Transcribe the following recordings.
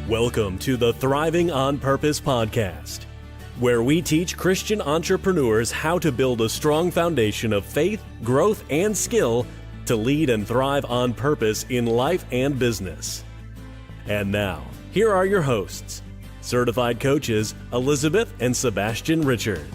Welcome to the Thriving on Purpose podcast, where we teach Christian entrepreneurs how to build a strong foundation of faith, growth, and skill to lead and thrive on purpose in life and business. And now, here are your hosts, certified coaches Elisabeth and Sebastien Richard.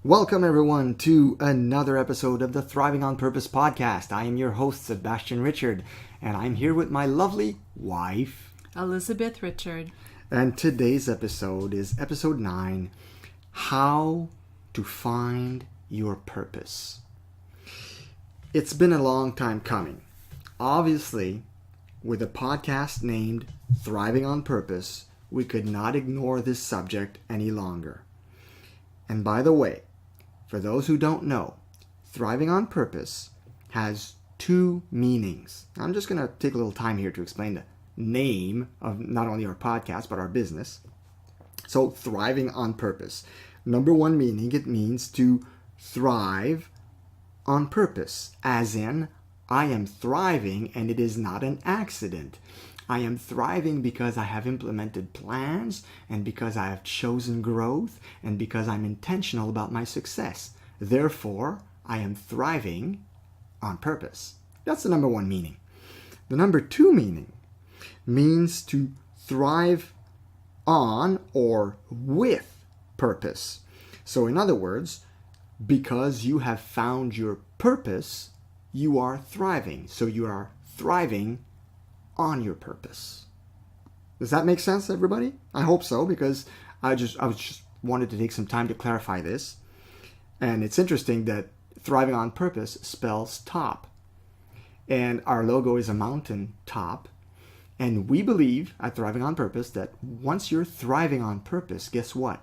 Welcome everyone to another episode of the Thriving on Purpose podcast. I am your host, Sebastien Richard, and I'm here with my lovely wife, Elisabeth Richard. And today's episode is episode 9, How to Find Your Purpose. It's been a long time coming. Obviously, with a podcast named Thriving on Purpose, we could not ignore this subject any longer. And by the way, for those who don't know, Thriving on Purpose has two meanings. I'm just going to take a little time here to explain the name of not only our podcast, but our business. So, Thriving on Purpose. Number one meaning, it means to thrive on purpose, as in, I am thriving and it is not an accident. I am thriving because I have implemented plans and because I have chosen growth and because I'm intentional about my success. Therefore, I am thriving on purpose. That's the number one meaning. The number two meaning means to thrive on or with purpose. So in other words, because you have found your purpose, you are thriving. So you are thriving on your purpose. Does that make sense, everybody? I hope so, because I just wanted to take some time to clarify this. And it's interesting that Thriving on Purpose spells top. And our logo is a mountain top. And we believe at Thriving on Purpose that once you're thriving on purpose, guess what?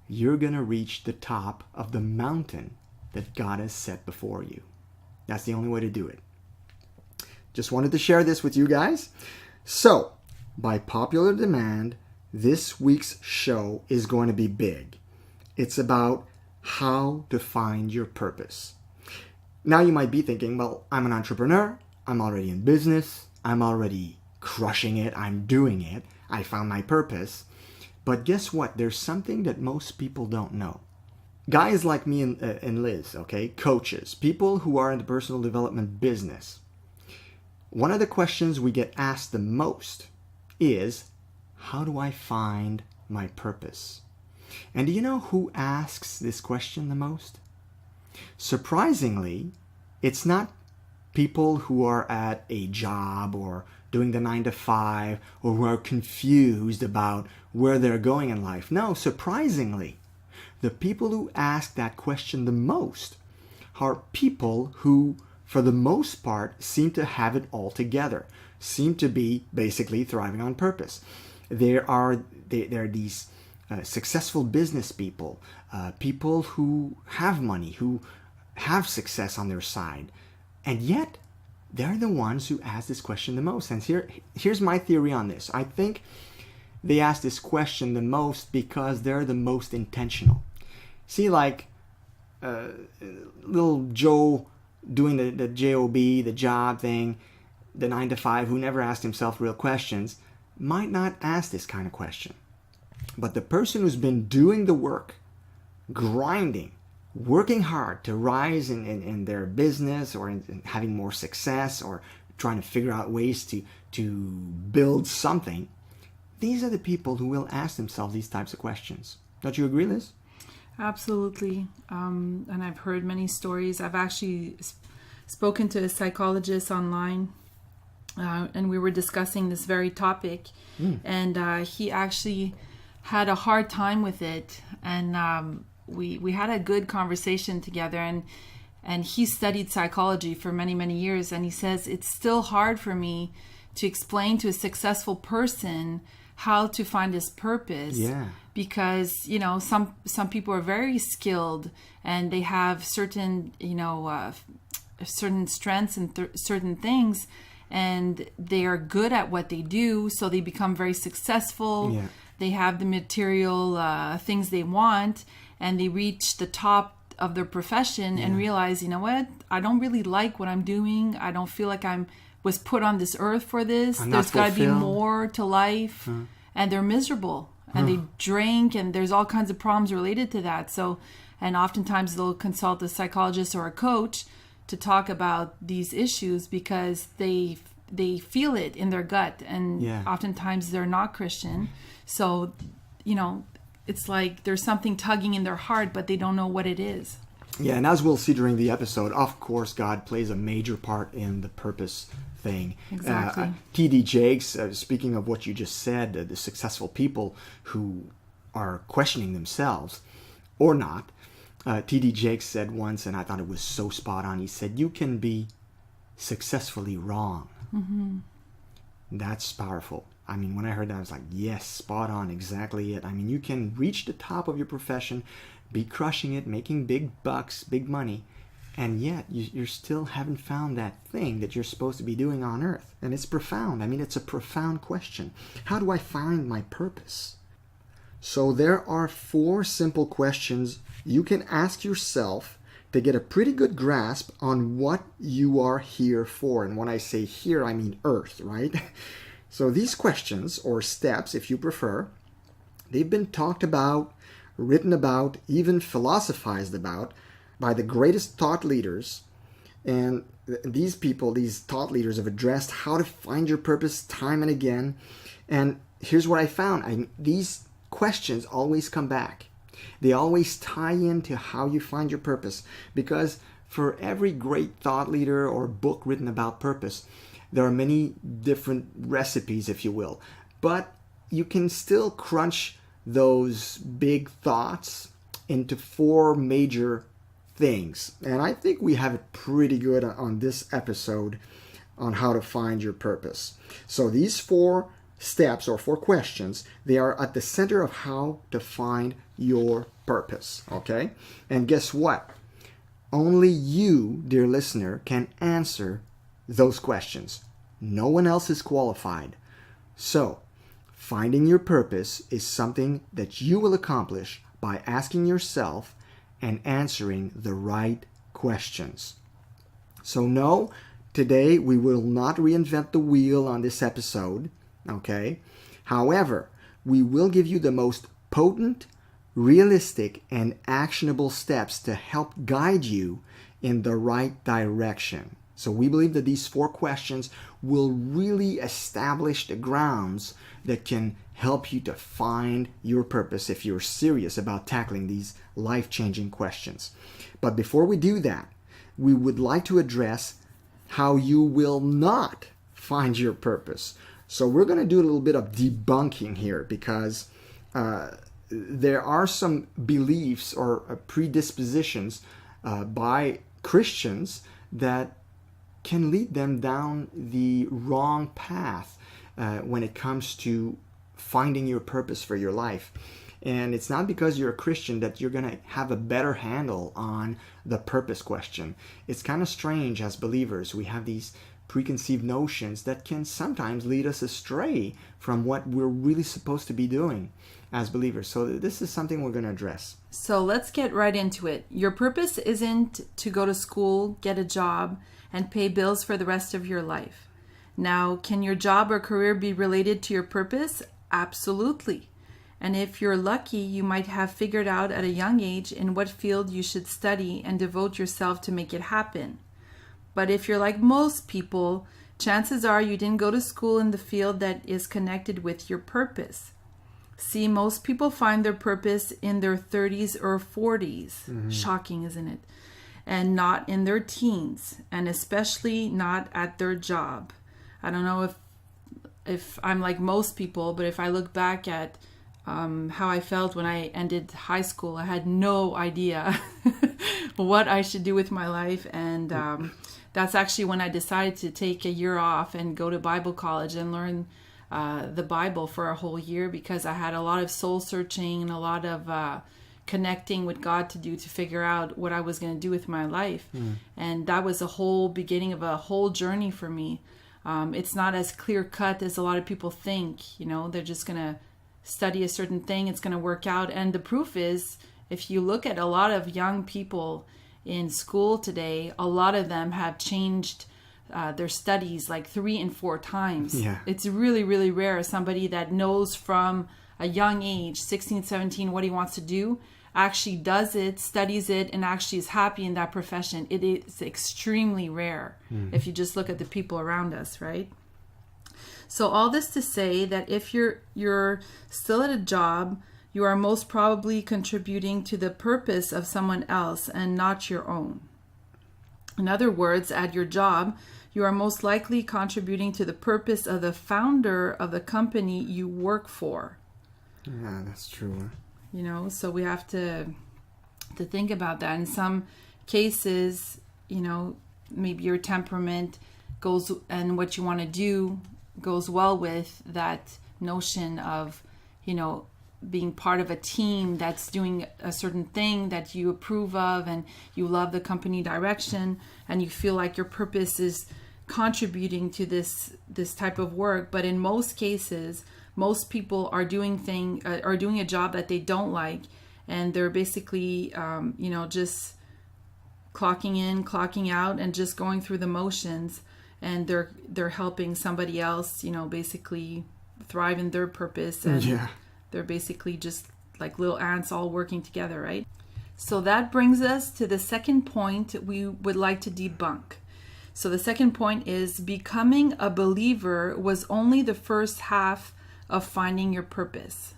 You're going to reach the top of the mountain that God has set before you. That's the only way to do it. Just wanted to share this with you guys. So, by popular demand, this week's show is going to be big. It's about how to find your purpose. Now you might be thinking, well, I'm an entrepreneur. I'm already in business. I'm already crushing it. I'm doing it. I found my purpose. But guess what? There's something that most people don't know. Guys like me and Liz, okay, coaches, people who are in the personal development business, one of the questions we get asked the most is, how do I find my purpose? And do you know who asks this question the most? Surprisingly, it's not people who are at a job or doing the 9-to-5 or who are confused about where they're going in life. No, surprisingly, the people who ask that question the most are people who, for the most part, seem to have it all together, seem to be basically thriving on purpose. There are these successful business people, people who have money, who have success on their side, and yet they're the ones who ask this question the most. And here's my theory on this. I think they ask this question the most because they're the most intentional. See, like little Joe doing the job, the job thing, the 9-to-5, who never asked himself real questions, might not ask this kind of question. But the person who's been doing the work, grinding, working hard to rise in their business or in having more success or trying to figure out ways to build something, these are the people who will ask themselves these types of questions. Don't you agree, Liz? Absolutely. And I've heard many stories. I've actually spoken to a psychologist online, and we were discussing this very topic. And he actually had a hard time with it. And we had a good conversation together. And he studied psychology for many, many years. And he says, it's still hard for me to explain to a successful person how to find his purpose. Yeah. Because, some people are very skilled and they have certain, certain strengths and certain things, and they are good at what they do. So they become very successful. Yeah. they have the material things they want, and they reach the top of their profession and realize, you know what, I don't really like what I'm doing. I don't feel like was put on this earth for this. There's got to be more to life. And they're miserable, and they drink, and there's all kinds of problems related to that. So, and oftentimes they'll consult a psychologist or a coach to talk about these issues because they feel it in their gut, and oftentimes they're not Christian. So, you know, it's like there's something tugging in their heart, but they don't know what it is. Yeah, and as we'll see during the episode, of course, God plays a major part in the purpose thing. Exactly. T.D. Jakes, speaking of what you just said, the successful people who are questioning themselves or not, T.D. Jakes said once, and I thought it was so spot on, he said, you can be successfully wrong. Mm-hmm. That's powerful. I mean, when I heard that, I was like, yes, spot on, exactly it. I mean, you can reach the top of your profession, be crushing it, making big bucks, big money, and yet you still haven't found that thing that you're supposed to be doing on earth. And it's profound. I mean, it's a profound question. How do I find my purpose? So there are 4 simple questions you can ask yourself to get a pretty good grasp on what you are here for. And when I say here, I mean earth, right? So these questions, or steps if you prefer, they've been talked about, written about, even philosophized about by the greatest thought leaders. And these people, these thought leaders, have addressed how to find your purpose time and again. And here's what I found. These questions always come back. They always tie into how you find your purpose. Because for every great thought leader or book written about purpose, there are many different recipes, if you will. But you can still crunch those big thoughts into 4 major things. And I think we have it pretty good on this episode on how to find your purpose. So these 4 steps or 4 questions, they are at the center of how to find your purpose. Okay? And guess what? Only you, dear listener, can answer those questions. No one else is qualified. So, finding your purpose is something that you will accomplish by asking yourself and answering the right questions. So no, today we will not reinvent the wheel on this episode, okay? However, we will give you the most potent, realistic, and actionable steps to help guide you in the right direction. So we believe that these 4 questions will really establish the grounds that can help you to find your purpose if you're serious about tackling these life-changing questions. But before we do that, we would like to address how you will not find your purpose. So we're going to do a little bit of debunking here because there are some beliefs or predispositions by Christians that can lead them down the wrong path when it comes to finding your purpose for your life. And it's not because you're a Christian that you're going to have a better handle on the purpose question. It's kind of strange as believers. We have these preconceived notions that can sometimes lead us astray from what we're really supposed to be doing as believers. So this is something we're going to address. So let's get right into it. Your purpose isn't to go to school, get a job, and pay bills for the rest of your life. Now, can your job or career be related to your purpose? Absolutely. And if you're lucky, you might have figured out at a young age in what field you should study and devote yourself to make it happen. But if you're like most people, chances are you didn't go to school in the field that is connected with your purpose. See, most people find their purpose in their 30s or 40s. Mm-hmm. Shocking, isn't it? And not in their teens, and especially not at their job. I don't know if I'm like most people, but if I look back at how I felt when I ended high school, I had no idea what I should do with my life. And that's actually when I decided to take a year off and go to Bible college and learn the Bible for a whole year, because I had a lot of soul searching and a lot of connecting with God to do to figure out what I was going to do with my life. And that was a whole beginning of a whole journey for me. It's not as clear cut as a lot of people think. You know, they're just going to study a certain thing, it's going to work out. And the proof is, if you look at a lot of young people in school today, a lot of them have changed their studies like 3 and 4 times. Yeah. It's really, really rare. Somebody that knows from a young age, 16, 17, what he wants to do, actually does it, studies it, and actually is happy in that profession. It is extremely rare if you just look at the people around us, right? So all this to say that if you're still at a job, you are most probably contributing to the purpose of someone else and not your own. In other words, at your job, you are most likely contributing to the purpose of the founder of the company you work for. Yeah, that's true. You know, so we have to think about that. In some cases, you know, maybe your temperament goes and what you want to do goes well with that notion of, you know, being part of a team that's doing a certain thing that you approve of and you love the company direction and you feel like your purpose is contributing to this type of work. But in most cases, most people are doing a job that they don't like, and they're basically you know, just clocking in, clocking out, and just going through the motions, and they're helping somebody else, you know, basically thrive in their purpose, and they're basically just like little ants all working together, right? So that brings us to the second point we would like to debunk. So the second point is, becoming a believer was only the first half of finding your purpose.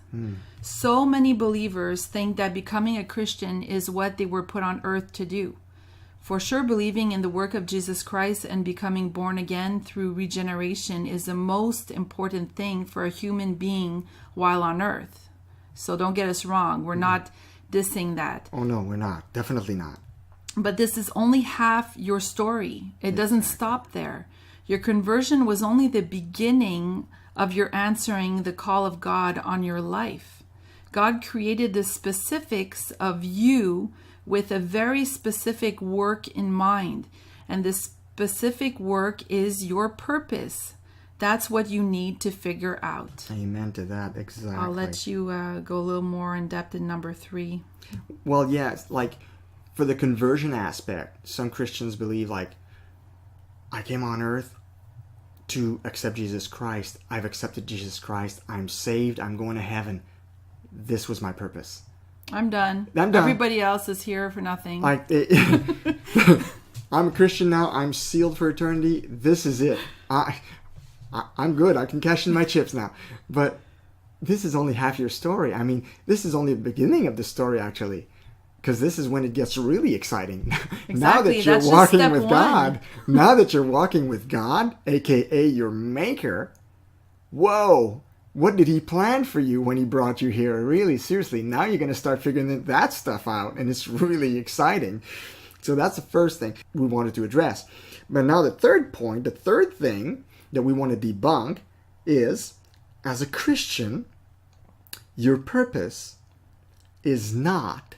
So many believers think that becoming a Christian is what they were put on earth to do. For sure, believing in the work of Jesus Christ and becoming born again through regeneration is the most important thing for a human being while on earth. So don't get us wrong. We're not dissing that. Oh no, we're not. Definitely not. But this is only half your story. It doesn't stop there. Your conversion was only the beginning of your answering the call of God on your life. God created the specifics of you with a very specific work in mind. And this specific work is your purpose. That's what you need to figure out. Amen to that. Exactly. I'll let you go a little more in depth in number 3. Well, yes, like for the conversion aspect, some Christians believe like, I came on earth to accept Jesus Christ. I've accepted Jesus Christ. I'm saved. I'm going to heaven. This was my purpose. I'm done. I'm done. Everybody else is here for nothing. I'm a Christian now. I'm sealed for eternity. This is it. I'm good. I can cash in my chips now. But this is only half your story. I mean, this is only the beginning of the story, actually. Because this is when it gets really exciting. Exactly. Now that you're walking with God, now that you're walking with God, aka your maker, whoa, what did he plan for you when he brought you here? Really, seriously, now you're going to start figuring that stuff out, and it's really exciting. So that's the first thing we wanted to address. But now the third point, the third thing that we want to debunk is, as a Christian, your purpose is not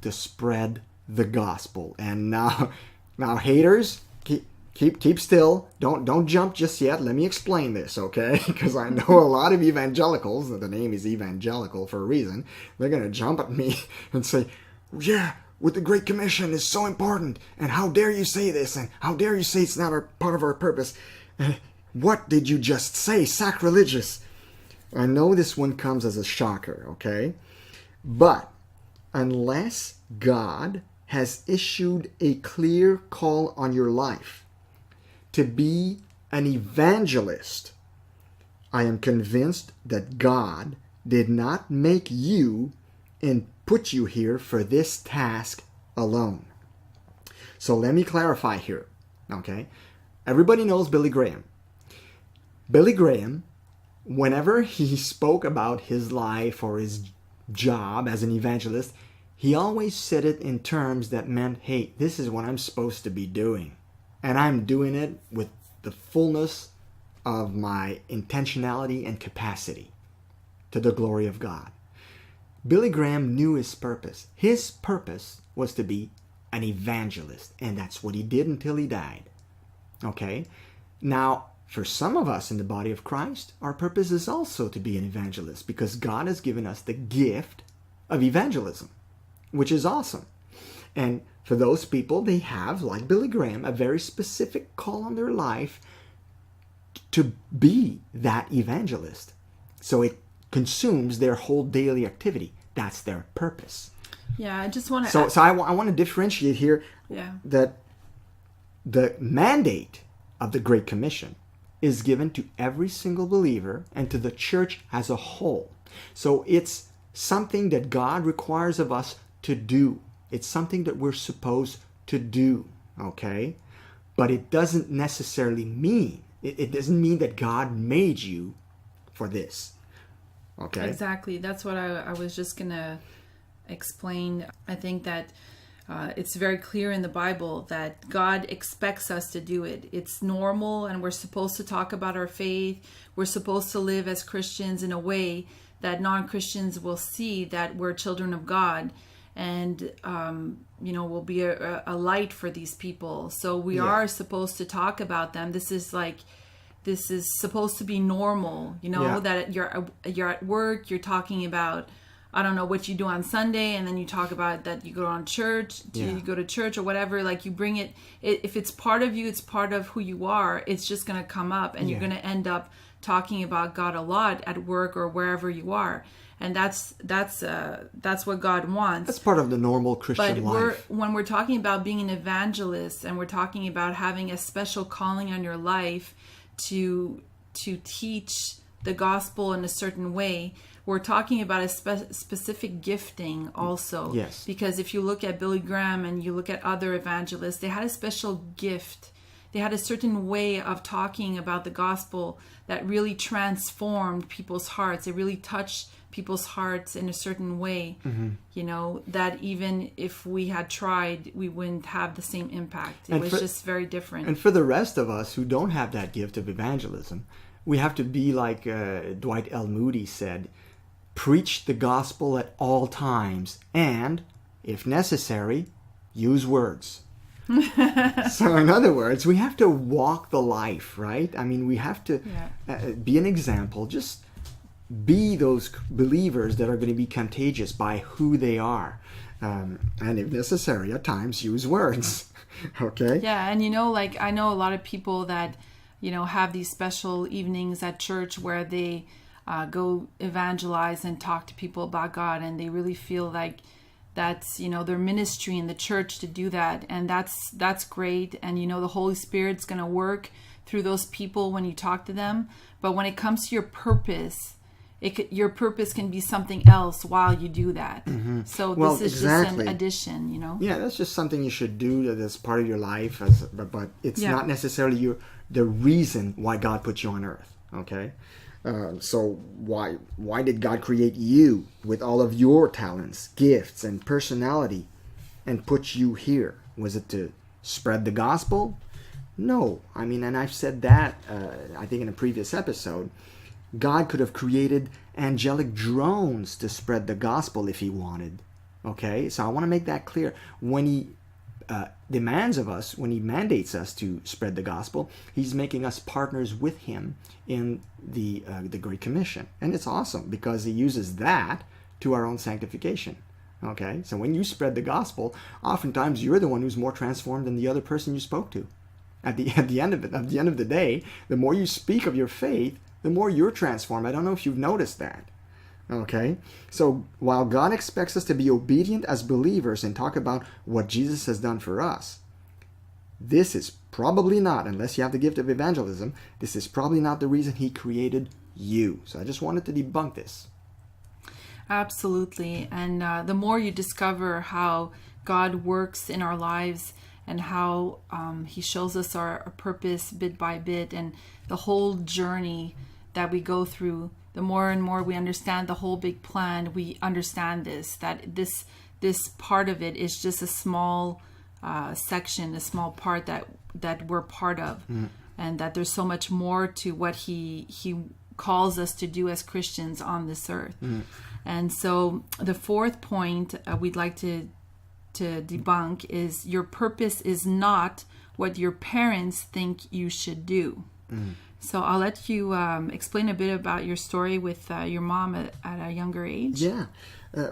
to spread the gospel. And now haters, keep still. Don't jump just yet. Let me explain this, okay? Because I know a lot of evangelicals, the name is evangelical for a reason, they're going to jump at me and say, yeah, with the Great Commission is so important, and how dare you say this, and how dare you say it's not part of our purpose. What did you just say? Sacrilegious. I know this one comes as a shocker, okay? But unless God has issued a clear call on your life to be an evangelist, I am convinced that God did not make you and put you here for this task alone. So let me clarify here, okay? Everybody knows Billy Graham. Billy Graham, whenever he spoke about his life or his job as an evangelist, he always said it in terms that meant, hey, this is what I'm supposed to be doing. And I'm doing it with the fullness of my intentionality and capacity to the glory of God. Billy Graham knew his purpose. His purpose was to be an evangelist, and that's what he did until he died. Okay? Now, for some of us in the body of Christ, our purpose is also to be an evangelist because God has given us the gift of evangelism, which is awesome. And for those people, they have, like Billy Graham, a very specific call on their life to be that evangelist. So it consumes their whole daily activity. That's their purpose. Yeah, I just want to... So I want to differentiate here that the mandate of the Great Commission is given to every single believer and to the church as a whole. So it's something that God requires of us to do. It's something that we're supposed to do, okay? But it doesn't necessarily mean, it doesn't mean that God made you for this, okay? Exactly. That's what I was just going to explain. I think that it's very clear in the Bible that God expects us to do it. It's normal, and we're supposed to talk about our faith. We're supposed to live as Christians in a way that non-Christians will see that we're children of God, and will be a light for these people. So we are supposed to talk about them. This is supposed to be normal, that you're at work, you're talking about, I don't know, what you do on Sunday, and then you talk about that you go on church, you go to church or whatever, like you bring it, if it's part of you, it's part of who you are, it's just going to come up, and you're going to end up talking about God a lot at work or wherever you are. And that's what God wants. That's part of the normal Christian life. When we're talking about being an evangelist, and we're talking about having a special calling on your life to teach the gospel in a certain way, we're talking about a specific gifting also. Yes. Because if you look at Billy Graham and you look at other evangelists, they had a special gift. They had a certain way of talking about the gospel that really transformed people's hearts. It really touched people's hearts in a certain way, that even if we had tried, we wouldn't have the same impact. It was just very different. And for the rest of us who don't have that gift of evangelism, we have to be like Dwight L. Moody said, preach the gospel at all times, and, if necessary, use words. So in other words, we have to walk the life, right? I mean, we have to be an example. Just be those believers that are going to be contagious by who they are. And if necessary, at times, use words. Okay? Yeah, and I know a lot of people that, have these special evenings at church where they go evangelize and talk to people about God, and they really feel like that's their ministry in the church to do that, and that's great. And the Holy Spirit's going to work through those people when you talk to them. But when it comes to your purpose, your purpose can be something else while you do that. So this is just an addition, Yeah, that's just something you should do that's part of your life, but it's not necessarily the reason why God put you on earth. Okay. So why did God create you with all of your talents, gifts, and personality and put you here? Was it to spread the gospel? No. I mean, and I've said that, I think in a previous episode, God could have created angelic drones to spread the gospel if he wanted. Okay? So I want to make that clear. When he demands of us, when he mandates us to spread the gospel, he's making us partners with him in the Great Commission. And it's awesome because he uses that to our own sanctification. Okay? So when you spread the gospel, oftentimes you're the one who's more transformed than the other person you spoke to. At the end of the day, the more you speak of your faith, the more you're transformed. I don't know if you've noticed that. Okay? So while God expects us to be obedient as believers and talk about what Jesus has done for us, this is probably not, unless you have the gift of evangelism, this is probably not the reason he created you. So I just wanted to debunk this. Absolutely. And the more you discover how God works in our lives and how he shows us our purpose bit by bit and the whole journey that we go through, the more and more we understand the whole big plan. We understand that this part of it is just a small section, a small part that we're part of, and that there's so much more to what he calls us to do as Christians on this earth. And so the fourth point we'd like to debunk is your purpose is not what your parents think you should do. So I'll let you explain a bit about your story with your mom at a younger age. Yeah.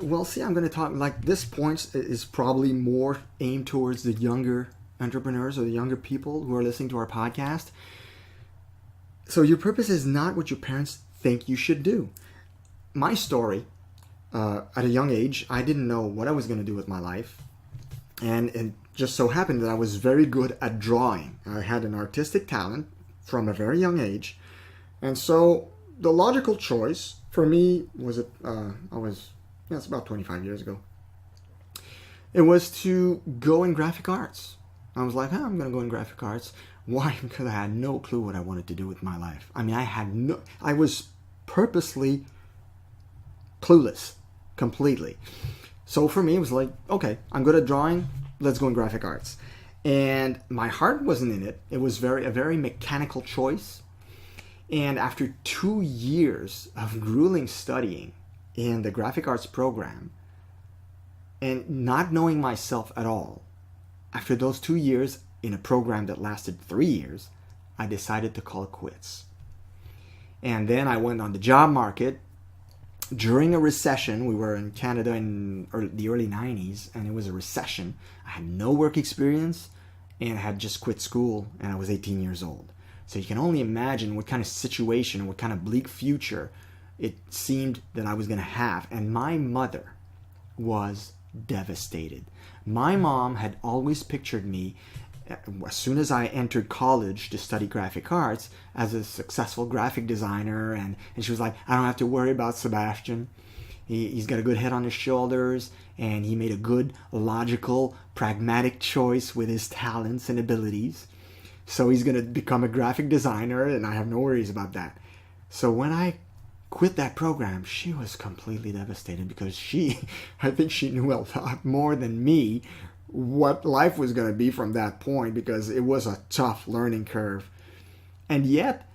Well, see, I'm going to talk, like, this point is probably more aimed towards the younger entrepreneurs or the younger people who are listening to our podcast. So your purpose is not what your parents think you should do. My story, at a young age, I didn't know what I was going to do with my life. And it just so happened that I was very good at drawing. I had an artistic talent from a very young age. And so the logical choice for me was, it's about 25 years ago. It was to go in graphic arts. I was like, I'm going to go in graphic arts. Why? Because I had no clue what I wanted to do with my life. I mean, I was purposely clueless, completely. So for me, it was like, okay, I'm good at drawing. Let's go in graphic arts. And my heart wasn't in it. It was a very mechanical choice. And after 2 years of grueling studying in the graphic arts program and not knowing myself at all, after those 2 years in a program that lasted 3 years, I decided to call it quits. And then I went on the job market during a recession. We were in Canada in the early 90s, and it was a recession. I had no work experience, and I had just quit school, and I was 18 years old. So you can only imagine what kind of situation, what kind of bleak future it seemed that I was going to have. And my mother was devastated. My mom had always pictured me, as soon as I entered college to study graphic arts, as a successful graphic designer. And she was like, I don't have to worry about Sebastien. He's got a good head on his shoulders, and he made a good, logical, pragmatic choice with his talents and abilities. So he's going to become a graphic designer, and I have no worries about that. So when I quit that program, she was completely devastated, because I think she knew a lot more than me what life was going to be from that point, because it was a tough learning curve. And yet,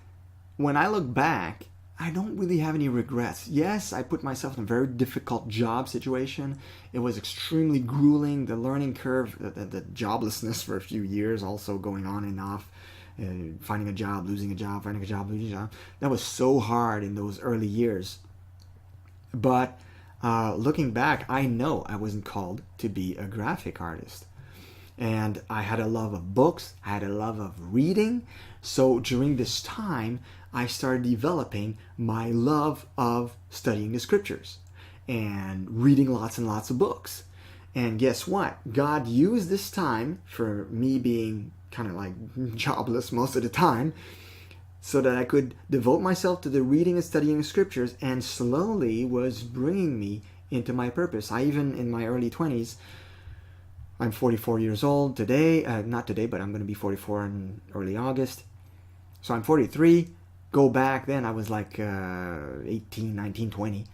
when I look back, I don't really have any regrets. Yes, I put myself in a very difficult job situation. It was extremely grueling, the learning curve, the joblessness for a few years also going on and off. Finding a job, losing a job, finding a job, losing a job. That was so hard in those early years. But looking back, I know I wasn't called to be a graphic artist. And I had a love of books. I had a love of reading. So during this time, I started developing my love of studying the scriptures and reading lots and lots of books. And guess what? God used this time for me being kind of like jobless most of the time, so that I could devote myself to the reading and studying of scriptures, and slowly was bringing me into my purpose. I even, in my early 20s, I'm 44 years old today, not today, but I'm going to be 44 in early August. So I'm 43. Go back then, I was like 18, 19, 20.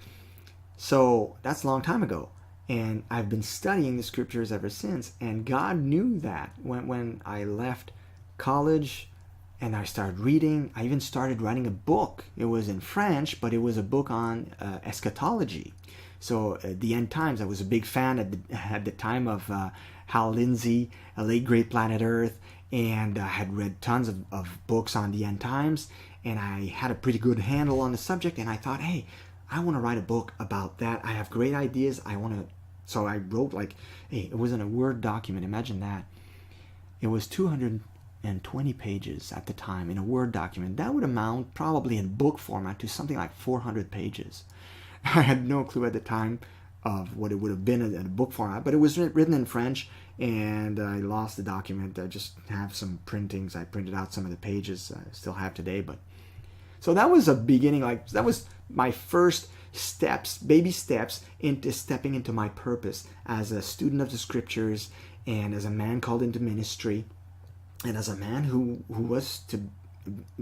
So that's a long time ago. And I've been studying the scriptures ever since. And God knew that when I left college and I started reading. I even started writing a book. It was in French, but it was a book on eschatology. So the end times, I was a big fan at the time of Hal Lindsey, A Late Great Planet Earth. And I had read tons of books on the end times. And I had a pretty good handle on the subject. And I thought, hey, I want to write a book about that. I have great ideas. So I wrote it was in a Word document. Imagine that. It was 220 pages at the time in a Word document. That would amount probably in book format to something like 400 pages. I had no clue at the time of what it would have been in a book format, but it was written in French, and I lost the document. I just have some printings. I printed out some of the pages I still have today. But so that was a beginning. That was my first steps, baby steps into stepping into my purpose as a student of the scriptures, and as a man called into ministry, and as a man who was to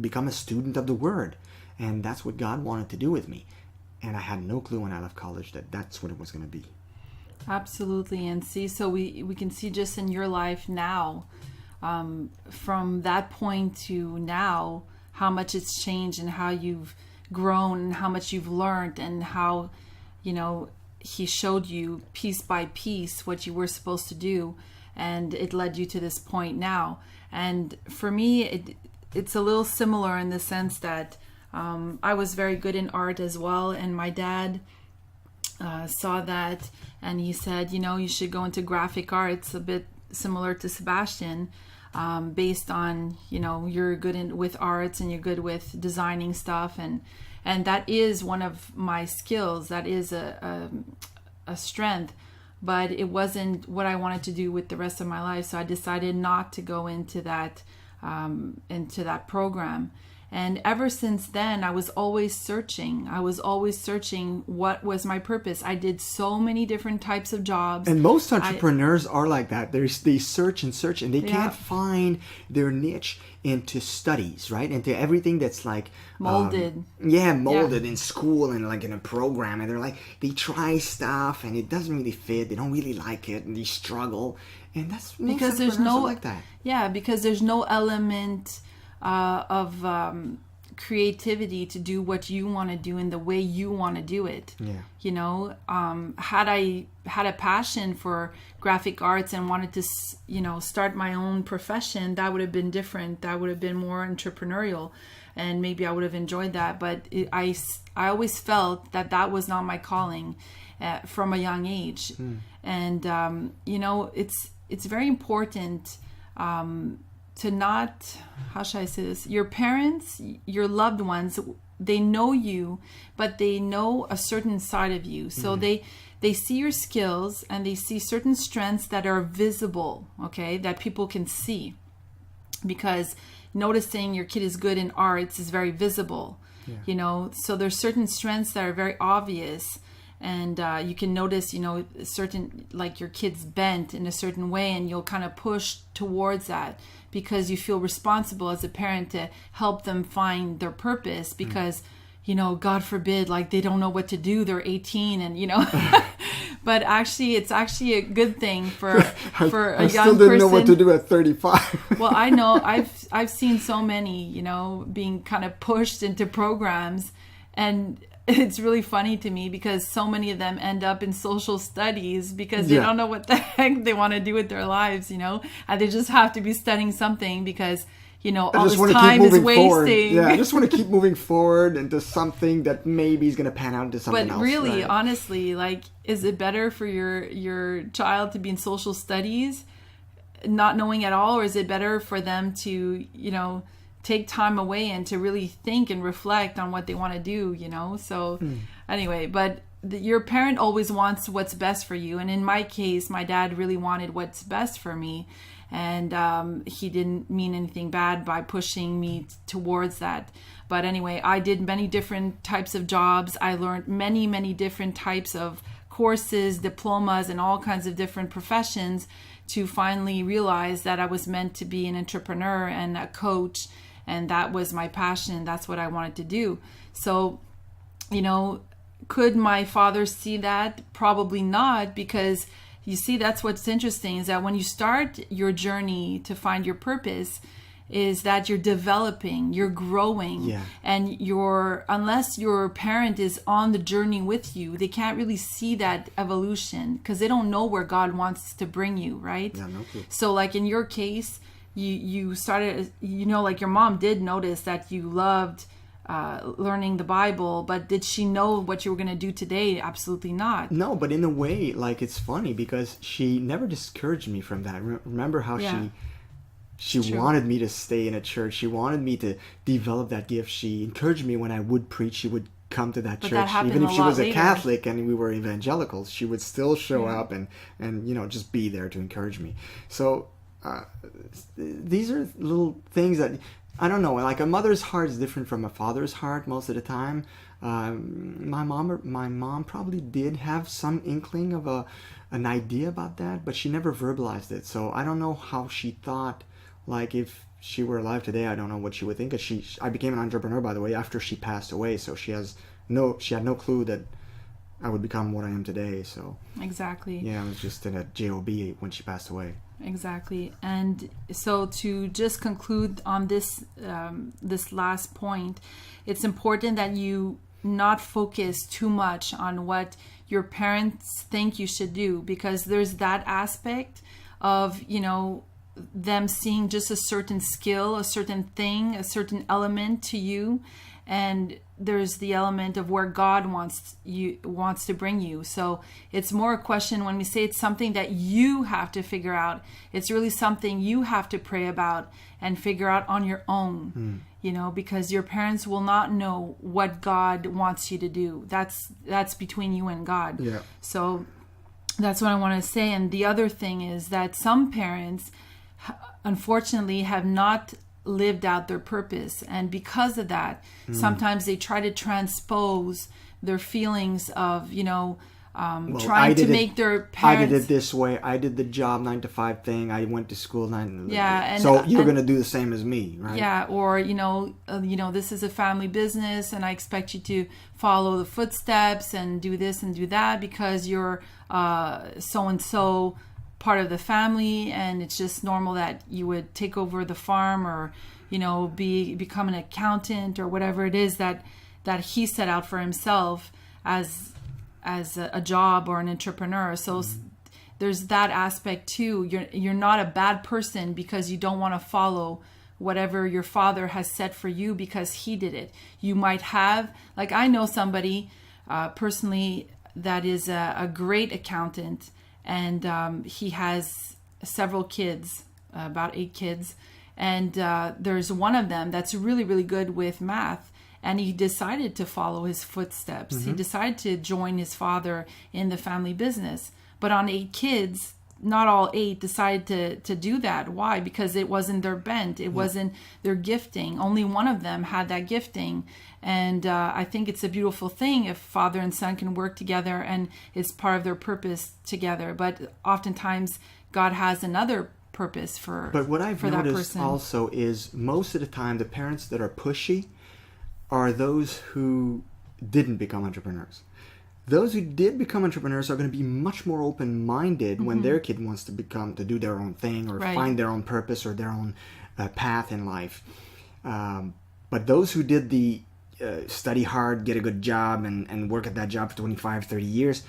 become a student of the Word. And that's what God wanted to do with me. And I had no clue when I left college that that's what it was going to be. Absolutely. And see, so we can see just in your life now, from that point to now, how much it's changed and how you've grown and how much you've learned, and how, he showed you piece by piece what you were supposed to do, and it led you to this point now. And for me, it's a little similar in the sense that I was very good in art as well, and my dad saw that, and he said, you should go into graphic arts, a bit similar to Sebastien, based on, you're good with arts and you're good with designing stuff, and that is one of my skills. That is a strength, but it wasn't what I wanted to do with the rest of my life. So I decided not to go into that program. And ever since then, I was always searching. What was my purpose. I did so many different types of jobs. And most entrepreneurs are like that. They search and search, and they can't find their niche into studies, right? Into everything that's like molded. Molded in school and like in a program. And they try stuff and it doesn't really fit. They don't really like it, and they struggle. And that's because there's no like that. Yeah, because there's no element of creativity to do what you want to do in the way you want to do it. Had I had a passion for graphic arts and wanted to start my own profession, that would have been different. That would have been more entrepreneurial, and maybe I would have enjoyed that. But I always felt that was not my calling from a young age. And it's very important to not, how should I say this? Your parents, your loved ones, they know you, but they know a certain side of you. So they see your skills and they see certain strengths that are visible, okay, that people can see. Because noticing your kid is good in arts is very visible, So there's certain strengths that are very obvious. And you can notice, certain, like your kid's bent in a certain way, and you'll kind of push towards that because you feel responsible as a parent to help them find their purpose because, God forbid, like they don't know what to do. They're 18 and, but actually, it's actually a good thing for a young person. I still didn't know what to do at 35. Well, I know I've seen so many, being kind of pushed into programs, and it's really funny to me because so many of them end up in social studies because they don't know what the heck they want to do with their lives, and they just have to be studying something because, all this time is wasting. I just want to keep moving forward into something that maybe is going to pan out into something else. But really, honestly, like, is it better for your child to be in social studies, not knowing at all, or is it better for them to, take time away and to really think and reflect on what they want to do, So anyway, but your parent always wants what's best for you. And in my case, my dad really wanted what's best for me. And he didn't mean anything bad by pushing me towards that. But anyway, I did many different types of jobs. I learned many, many different types of courses, diplomas, and all kinds of different professions to finally realize that I was meant to be an entrepreneur and a coach. And that was my passion. That's what I wanted to do. So, could my father see that? Probably not, because you see, that's what's interesting is that when you start your journey to find your purpose, is that you're developing, you're growing, and unless your parent is on the journey with you, they can't really see that evolution because they don't know where God wants to bring you, right? Yeah, no clue. So, like in your case, you started, like your mom did notice that you loved learning the Bible, but did she know what you were going to do today? Absolutely not. No, but in a way, like, it's funny because she never discouraged me from that. Remember how she wanted me to stay in a church. She wanted me to develop that gift. She encouraged me when I would preach. She would come to that church. Even if she was a Catholic and we were evangelicals, she would still show up and just be there to encourage me. So these are little things that, I don't know, like a mother's heart is different from a father's heart most of the time. My mom probably did have some inkling of an idea about that, but she never verbalized it. So I don't know how she thought, like, if she were alive today, I don't know what she would think. I became an entrepreneur, by the way, after she passed away. So she had no clue that I would become what I am today. So exactly. Yeah, I was just in a job when she passed away. Exactly. And so to just conclude on this last point, it's important that you not focus too much on what your parents think you should do, because there's that aspect of, them seeing just a certain skill, a certain thing, a certain element to you, and there's the element of where God wants to bring you. So it's more a question when we say it's something that you have to figure out. It's really something you have to pray about and figure out on your own. Because your parents will not know what God wants you to do. That's between you and God. Yeah. So that's what I want to say. And the other thing is that some parents, unfortunately, have not lived out their purpose. And because of that, sometimes they try to transpose their feelings of, trying to make their parents... I did it this way. I did the job 9 to 5 thing. I went to school 9 to... Yeah. So you're going to do the same as me, right? Yeah. Or, this is a family business and I expect you to follow the footsteps and do this and do that because you're so-and-so part of the family, and it's just normal that you would take over the farm or become an accountant or whatever it is that he set out for himself as a job or an entrepreneur. So there's that aspect too. You're not a bad person because you don't want to follow whatever your father has set for you because he did it. You might have, like I know somebody personally that is a great accountant, and he has several kids, about 8 kids. And there's one of them that's really, really good with math. And he decided to follow his footsteps. He decided to join his father in the family business. But on 8 kids, not all 8 decided to do that. Why? Because it wasn't their bent. It wasn't their gifting. Only one of them had that gifting. And I think it's a beautiful thing if father and son can work together and it's part of their purpose together. But oftentimes God has another purpose for that person. But what I've noticed also is most of the time the parents that are pushy are those who didn't become entrepreneurs. Those who did become entrepreneurs are going to be much more open-minded when their kid wants to do their own thing or find their own purpose or their own path in life. But those who did the study hard, get a good job, and work at that job for 25, 30 years,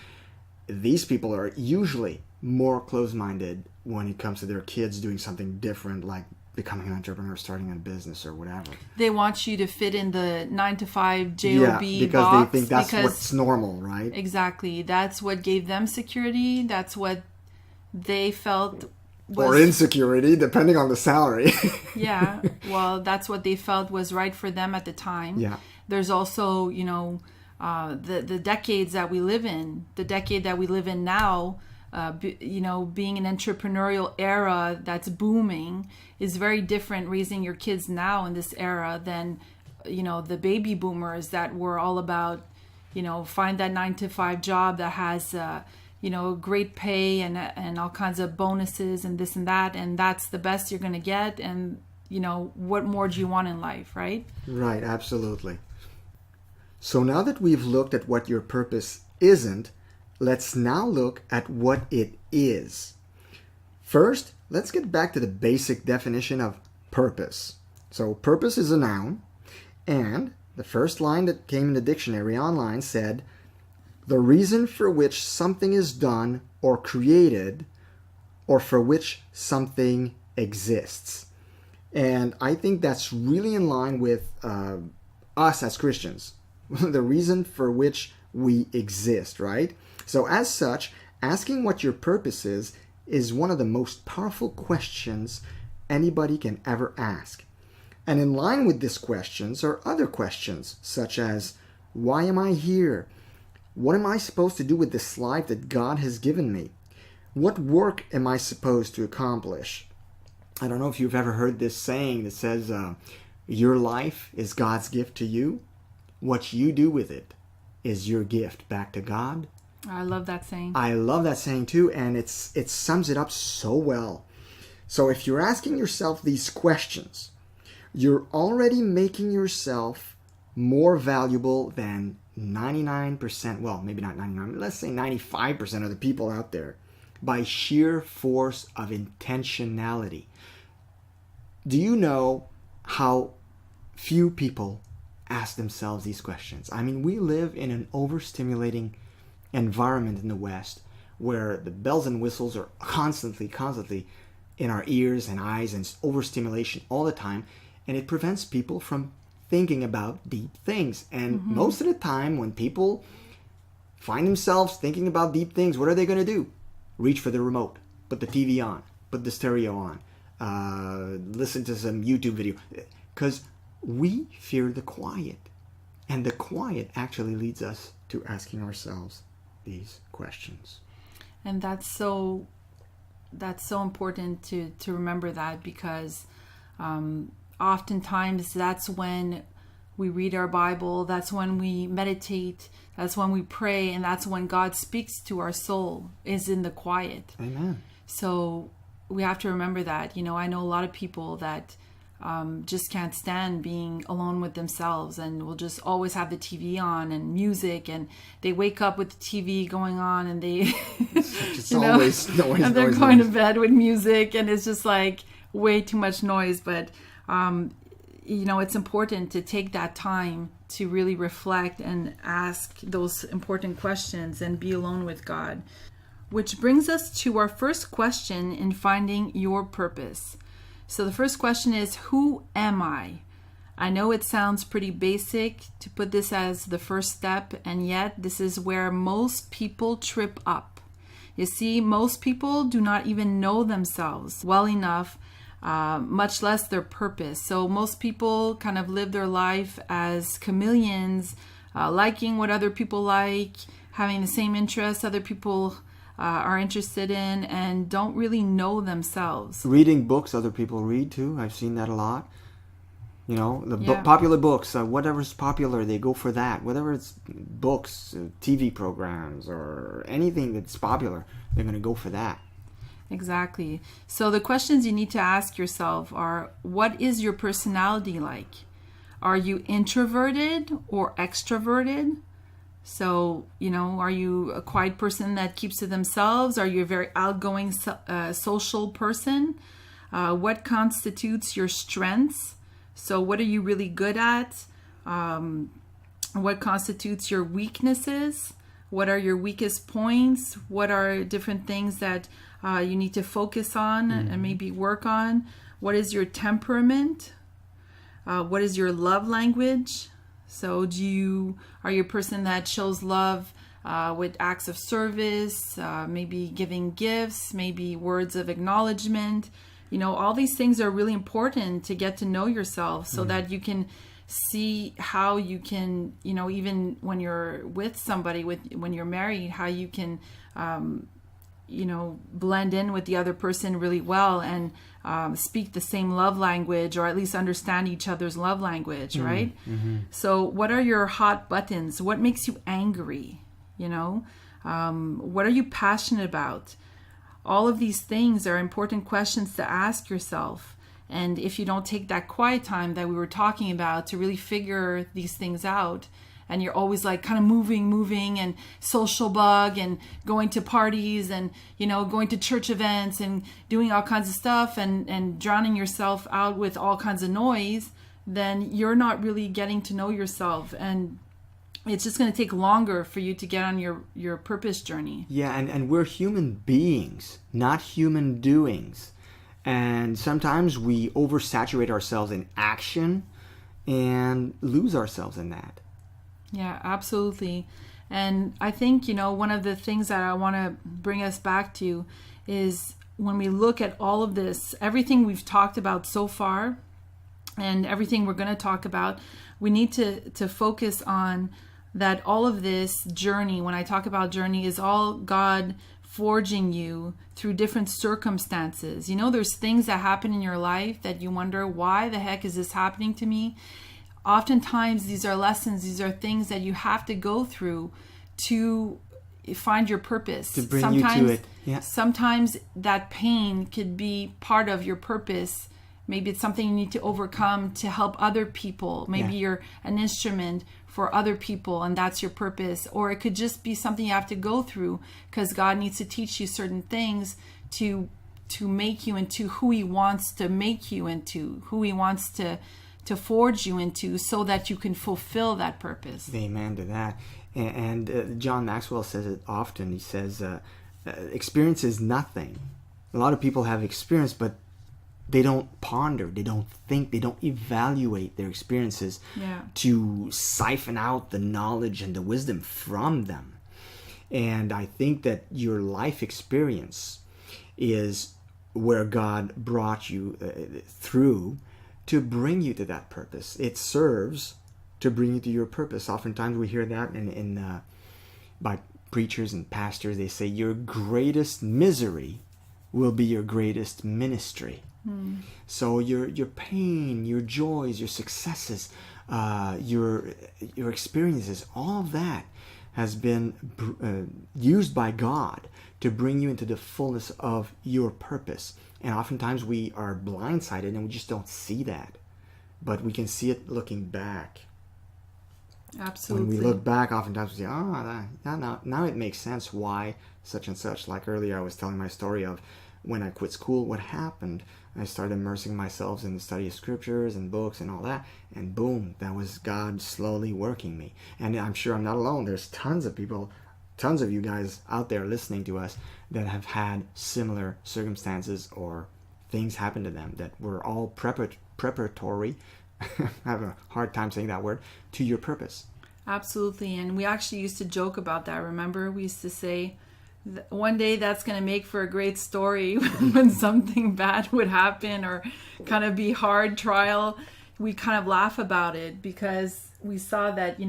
these people are usually more close-minded when it comes to their kids doing something different, like becoming an entrepreneur, starting a business or whatever. They want you to fit in the 9 to 5 job because box. They think that's what's normal, right? Exactly. That's what gave them security. That's what they felt was... Or insecurity, depending on the salary. Yeah. Well, that's what they felt was right for them at the time. Yeah. There's also, the decades that we live in. The decade that we live in now, being an entrepreneurial era that's booming is very different. Raising your kids now in this era than the baby boomers that were all about find that 9 to 5 job that has great pay and all kinds of bonuses and this and that, and that's the best you're going to get, and what more do you want in life, right? Right, absolutely. So now that we've looked at what your purpose isn't, let's now look at what it is. First, let's get back to the basic definition of purpose. So purpose is a noun, and the first line that came in the dictionary online said, the reason for which something is done or created, or for which something exists. And I think that's really in line with us as Christians. The reason for which we exist, right? So as such, asking what your purpose is one of the most powerful questions anybody can ever ask. And in line with these questions are other questions, such as, why am I here? What am I supposed to do with this life that God has given me? What work am I supposed to accomplish? I don't know if you've ever heard this saying that says, your life is God's gift to you. What you do with it is your gift back to God. I love that saying. I love that saying too, and it sums it up so well. So if you're asking yourself these questions, you're already making yourself more valuable than 99%, well, maybe not 99, let's say 95% of the people out there by sheer force of intentionality. Do you know how few people ask themselves these questions? I mean, we live in an overstimulating environment in the West where the bells and whistles are constantly in our ears and eyes and overstimulation all the time, and it prevents people from thinking about deep things. And most of the time when people find themselves thinking about deep things, what are they going to do? Reach for the remote, put the TV on, put the stereo on, listen to some YouTube video, because we fear the quiet. And the quiet actually leads us to asking ourselves these questions. And that's so important to remember that, because oftentimes that's when we read our Bible, that's when we meditate, that's when we pray, and that's when God speaks to our soul, is in the quiet. Amen. So we have to remember that. I know a lot of people that just can't stand being alone with themselves, and will just always have the TV on and music, and they wake up with the TV going on, and they It's always noise, and they're noise, going noise. to bed with music, and it's just like way too much noise. But it's important to take that time to really reflect and ask those important questions and be alone with God. Which brings us to our first question in finding your purpose. So the first question is, who am I? I know it sounds pretty basic to put this as the first step, and yet this is where most people trip up. You see, most people do not even know themselves well enough, much less their purpose. So most people kind of live their life as chameleons, liking what other people like, having the same interests other people are interested in, and don't really know themselves. Reading books other people read too. I've seen that a lot. The Yeah. popular books, whatever's popular, they go for that. Whether it's books, TV programs, or anything that's popular, they're going to go for that. Exactly. So the questions you need to ask yourself are, what is your personality like? Are you introverted or extroverted? So, are you a quiet person that keeps to themselves? Are you a very outgoing social person? What constitutes your strengths? So what are you really good at? What constitutes your weaknesses? What are your weakest points? What are different things that you need to focus on and maybe work on? What is your temperament? What is your love language? So are you a person that shows love with acts of service, maybe giving gifts, maybe words of acknowledgement? All these things are really important to get to know yourself, so that you can see how you can, even when you're with somebody, when you're married, how you can, blend in with the other person really well and speak the same love language, or at least understand each other's love language, right? Mm-hmm. So what are your hot buttons? What makes you angry? What are you passionate about? All of these things are important questions to ask yourself. And if you don't take that quiet time that we were talking about to really figure these things out, and you're always like kind of moving and social bug and going to parties and, going to church events and doing all kinds of stuff and drowning yourself out with all kinds of noise, then you're not really getting to know yourself. And it's just going to take longer for you to get on your purpose journey. Yeah, and we're human beings, not human doings. And sometimes we oversaturate ourselves in action and lose ourselves in that. Yeah, absolutely. And I think, one of the things that I want to bring us back to is when we look at all of this, everything we've talked about so far and everything we're going to talk about, we need to focus on that all of this journey, when I talk about journey, is all God forging you through different circumstances. There's things that happen in your life that you wonder, why the heck is this happening to me? Oftentimes, these are lessons, these are things that you have to go through to find your purpose. To bring you to it. Yeah. Sometimes that pain could be part of your purpose. Maybe it's something you need to overcome to help other people. Maybe you're an instrument for other people and that's your purpose. Or it could just be something you have to go through because God needs to teach you certain things to make you into who He wants to make you into, who He wants to forge you into, so that you can fulfill that purpose. Amen to that. And John Maxwell says it often. He says, experience is nothing A lot of people have experience, but they don't ponder, they don't think, they don't evaluate their experiences to siphon out the knowledge and the wisdom from them. And I think that your life experience is where God brought you through to bring you to that purpose. It serves to bring you to your purpose. Oftentimes we hear that by preachers and pastors. They say your greatest misery will be your greatest ministry. So your pain, your joys, your successes, your experiences, all of that has been used by God to bring you into the fullness of your purpose. And oftentimes we are blindsided and we just don't see that. But we can see it looking back. Absolutely. When we look back, oftentimes we say, now it makes sense why such and such. Like earlier I was telling my story of when I quit school, what happened. I started immersing myself in the study of scriptures and books and all that. And boom, that was God slowly working me. And I'm sure I'm not alone. There's tons of people, tons of you guys out there listening to us that have had similar circumstances or things happen to them that were all preparatory, I have a hard time saying that word, to your purpose. Absolutely. And we actually used to joke about that. Remember, we used to say, one day that's going to make for a great story when something bad would happen or kind of be hard trial. We kind of laugh about it because we saw that,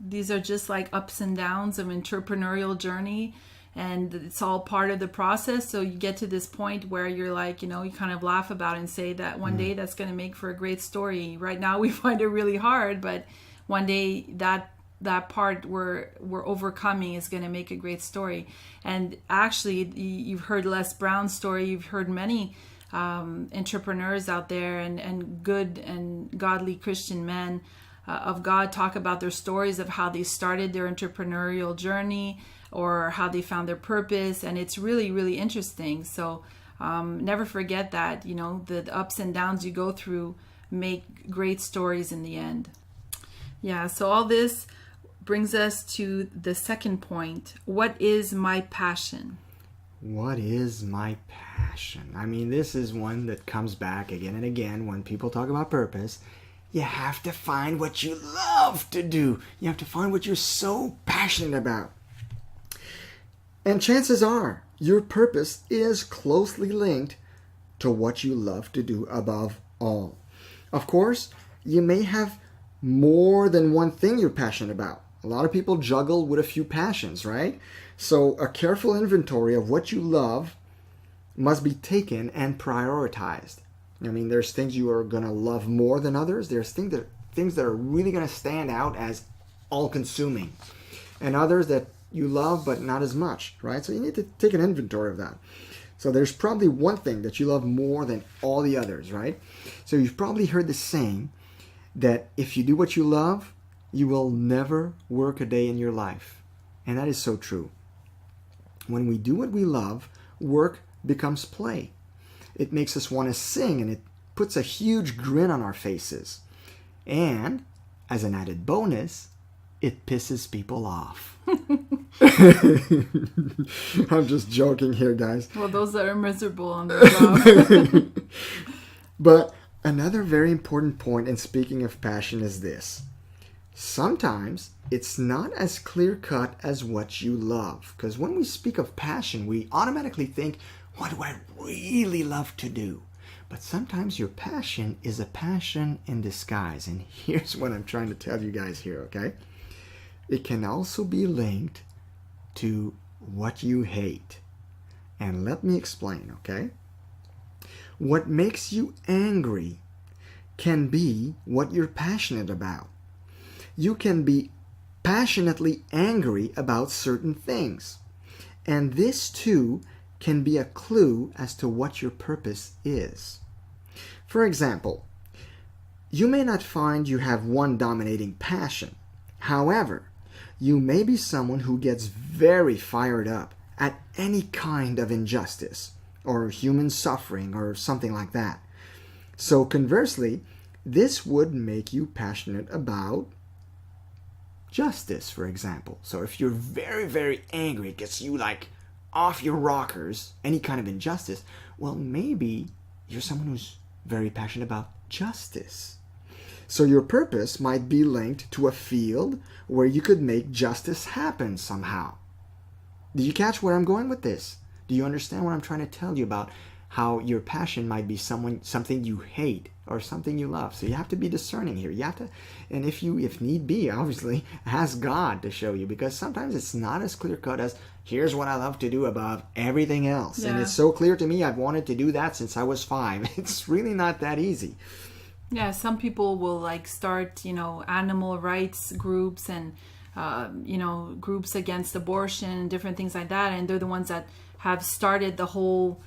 these are just like ups and downs of entrepreneurial journey, and it's all part of the process. So you get to this point where you're like, you kind of laugh about it and say that one day that's going to make for a great story. Right now we find it really hard, but one day that part we're overcoming is going to make a great story. And actually, you've heard Les Brown's story. You've heard many entrepreneurs out there and good and godly Christian men of God talk about their stories of how they started their entrepreneurial journey or how they found their purpose. And it's really, really interesting. So never forget that, the ups and downs you go through make great stories in the end. Yeah, so all this brings us to the second point. What is my passion? What is my passion? I mean, this is one that comes back again and again when people talk about purpose. You have to find what you love to do. You have to find what you're so passionate about. And chances are your purpose is closely linked to what you love to do above all. Of course, you may have more than one thing you're passionate about. A lot of people juggle with a few passions, right? So a careful inventory of what you love must be taken and prioritized. I mean, there's things you are going to love more than others. There's things that are really going to stand out as all-consuming. And others that you love but not as much, right? So you need to take an inventory of that. So there's probably one thing that you love more than all the others, right? So you've probably heard the saying that if you do what you love, you will never work a day in your life. And that is so true. When we do what we love, work becomes play. It makes us want to sing, and it puts a huge grin on our faces. And, as an added bonus, it pisses people off. I'm just joking here, guys. Well, those that are miserable on their job. But another very important point in speaking of passion is this. Sometimes it's not as clear-cut as what you love. Because when we speak of passion, we automatically think, what do I really love to do? But sometimes your passion is a passion in disguise. And here's what I'm trying to tell you guys here, okay? It can also be linked to what you hate. And let me explain, okay? What makes you angry can be what you're passionate about. You can be passionately angry about certain things. And this too can be a clue as to what your purpose is. For example, you may not find you have one dominating passion. However, you may be someone who gets very fired up at any kind of injustice or human suffering or something like that. So conversely, this would make you passionate about justice, for example. So if you're very, very angry, it gets you like off your rockers, any kind of injustice, well, maybe you're someone who's very passionate about justice. So your purpose might be linked to a field where you could make justice happen somehow. Do you catch where I'm going with this? Do you understand what I'm trying to tell you about how your passion might be something you hate or something you love? So you have to be discerning here. You have to, and if need be, obviously, ask God to show you, because sometimes it's not as clear-cut as, here's what I love to do above everything else. Yeah. And it's so clear to me, I've wanted to do that since I was 5. It's really not that easy. Yeah, some people will start, animal rights groups and, groups against abortion and different things like that. And they're the ones that have started the whole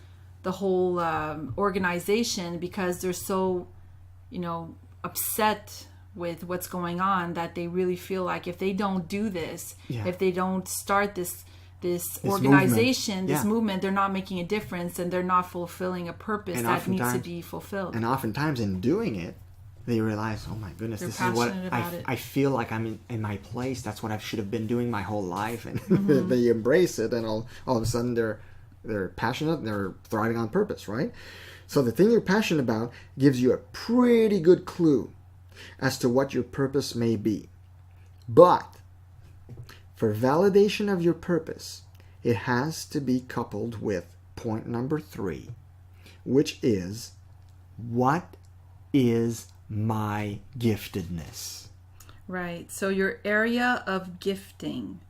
organization because they're so, upset with what's going on that they really feel like if they don't do this, if they don't start this organization, this movement, they're not making a difference and they're not fulfilling a purpose that needs to be fulfilled. And oftentimes in doing it, they realize, oh my goodness, this is what I feel like I'm in my place. That's what I should have been doing my whole life. And they embrace it, and all of a sudden they're passionate and they're thriving on purpose, right? So the thing you're passionate about gives you a pretty good clue as to what your purpose may be. But for validation of your purpose, it has to be coupled with point number 3, which is, what is my giftedness? Right. So your area of gifting.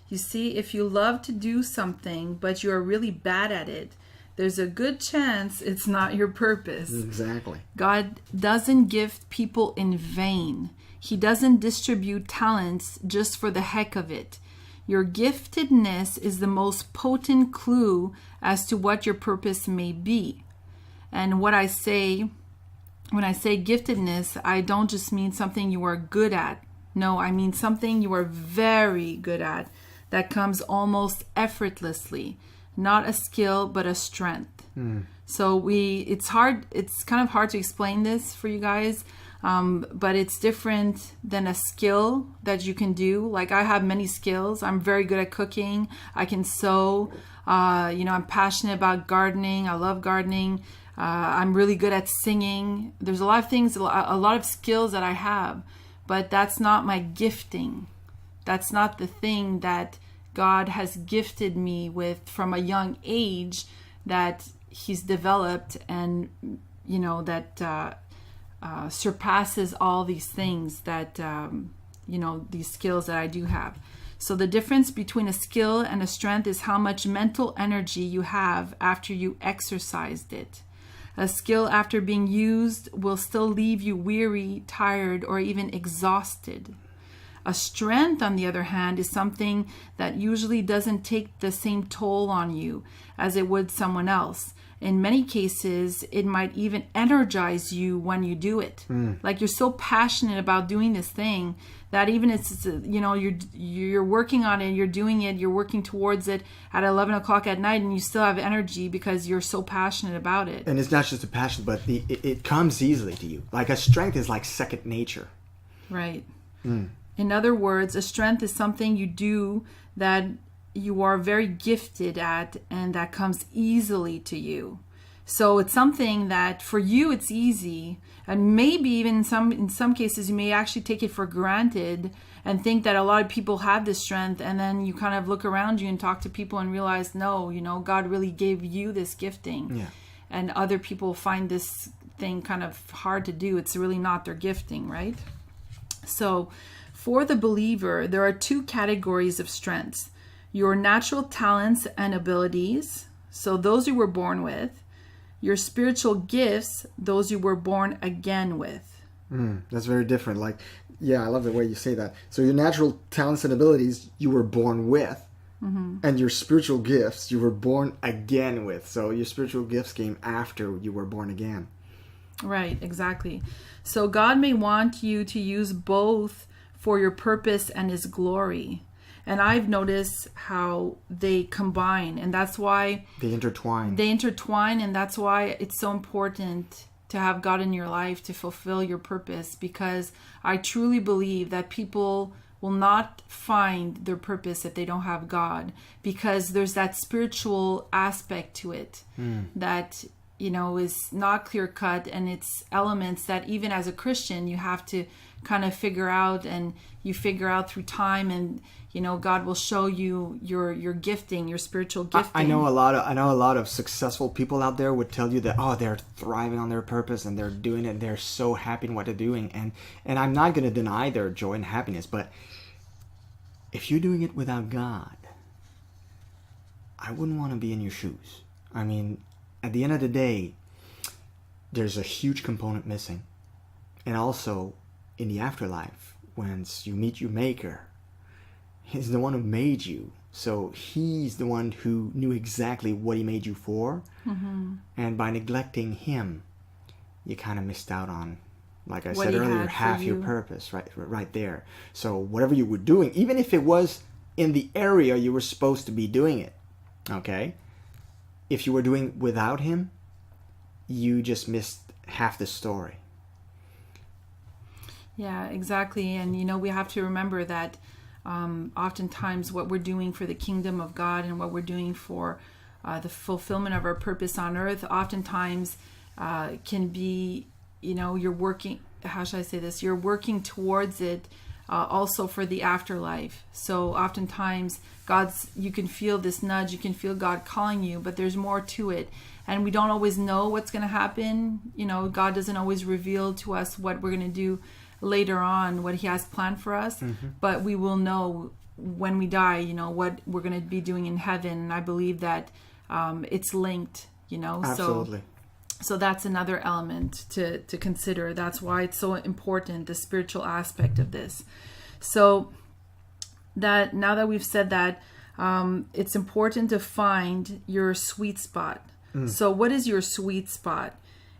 You see, if you love to do something, but you are really bad at it, there's a good chance it's not your purpose. Exactly. God doesn't gift people in vain. He doesn't distribute talents just for the heck of it. Your giftedness is the most potent clue as to what your purpose may be. And when I say giftedness, I don't just mean something you are good at. No, I mean something you are very good at that comes almost effortlessly. Not a skill, but a strength. So it's kind of hard to explain this for you guys, but it's different than a skill that you can do. Like, I have many skills. I'm very good at cooking. I can sew. I'm passionate about gardening. I love gardening. I'm really good at singing. There's a lot of things, a lot of skills that I have, but that's not my gifting. That's not the thing that God has gifted me with from a young age that He's developed, and that surpasses all these things that these skills that I do have. So the difference between a skill and a strength is how much mental energy you have after you exercised it. A skill after being used will still leave you weary, tired, or even exhausted. A strength, on the other hand, is something that usually doesn't take the same toll on you as it would someone else. In many cases, it might even energize you when you do it. Like, you're so passionate about doing this thing that even it's, you're working on it, you're doing it, you're working towards it at 11 o'clock at night, and you still have energy because you're so passionate about it. And it's not just a passion, but it comes easily to you. Like, a strength is like second nature. Right. In other words, a strength is something you do that you are very gifted at and that comes easily to you. So it's something that for you it's easy, and maybe even in some cases you may actually take it for granted and think that a lot of people have this strength, and then you kind of look around you and talk to people and realize, no, God really gave you this gifting. Yeah. And other people find this thing kind of hard to do. It's really not their gifting, right? So for the believer, there are 2 categories of strengths. Your natural talents and abilities, so those you were born with. Your spiritual gifts, those you were born again with. That's very different. I love the way you say that. So your natural talents and abilities you were born with, and your spiritual gifts you were born again with. So your spiritual gifts came after you were born again. Right, exactly. So God may want you to use both for your purpose and His glory. And I've noticed how they combine, and that's why they intertwine. And that's why it's so important to have God in your life to fulfill your purpose, because I truly believe that people will not find their purpose if they don't have God, because there's that spiritual aspect to it that, you know, is not clear cut, and it's elements that even as a Christian you have to kind of figure out, and you figure out through time, and you know, God will show you your gifting, your spiritual gifting. I know a lot of successful people out there would tell you that, oh, they're thriving on their purpose and they're doing it and they're so happy in what they're doing, and I'm not going to deny their joy and happiness, but if you're doing it without God, I wouldn't want to be in your shoes. I mean, at the end of the day, there's a huge component missing. And also, in the afterlife, once you meet your Maker, He's the one who made you. So He's the one who knew exactly what He made you for. And by neglecting Him, you kind of missed out on, like I said earlier, half your purpose right there. So whatever you were doing, even if it was in the area you were supposed to be doing it, okay? If you were doing without Him, you just missed half the story. Yeah, exactly. And, you know, we have to remember that oftentimes what we're doing for the kingdom of God and what we're doing for the fulfillment of our purpose on earth, oftentimes can be, you know, you're working, how should I say this? You're working towards it also for the afterlife. So oftentimes you can feel this nudge, you can feel God calling you, but there's more to it. And we don't always know what's going to happen. You know, God doesn't always reveal to us what we're going to do later on, what He has planned for us, but we will know when we die, you know, what we're going to be doing in heaven. And I believe that it's linked, you know. Absolutely. So that's another element to consider. That's why it's so important, the spiritual aspect of this. So that now that we've said that, it's important to find your sweet spot. So what is your sweet spot?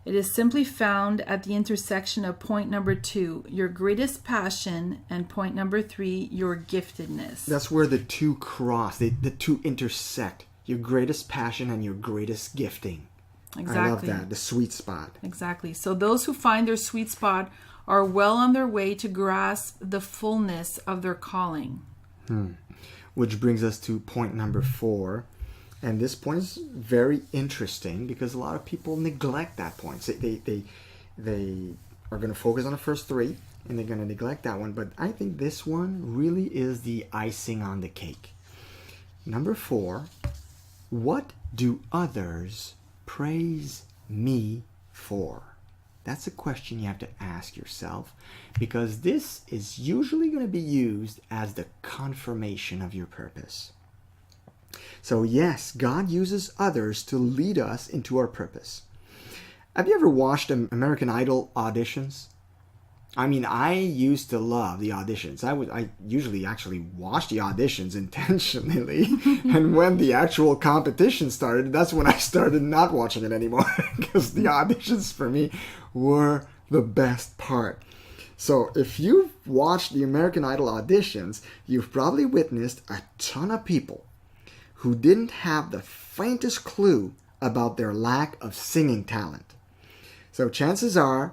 It is simply found at the intersection of point number 2, your greatest passion, and point number 3, your giftedness. That's where the two cross, the two intersect. Your greatest passion and your greatest gifting. Exactly. I love that, the sweet spot. Exactly. So those who find their sweet spot are well on their way to grasp the fullness of their calling. Which brings us to point number 4. And this point is very interesting because a lot of people neglect that point. So they are going to focus on the first 3 and they're going to neglect that one. But I think this one really is the icing on the cake. Number 4, what do others praise me for? That's a question you have to ask yourself, because this is usually going to be used as the confirmation of your purpose. So yes, God uses others to lead us into our purpose. Have you ever watched American Idol auditions? I mean, I used to love the auditions. I usually actually watch the auditions intentionally. And when the actual competition started, that's when I started not watching it anymore. Because the auditions for me were the best part. So if you've watched the American Idol auditions, you've probably witnessed a ton of people who didn't have the faintest clue about their lack of singing talent. So chances are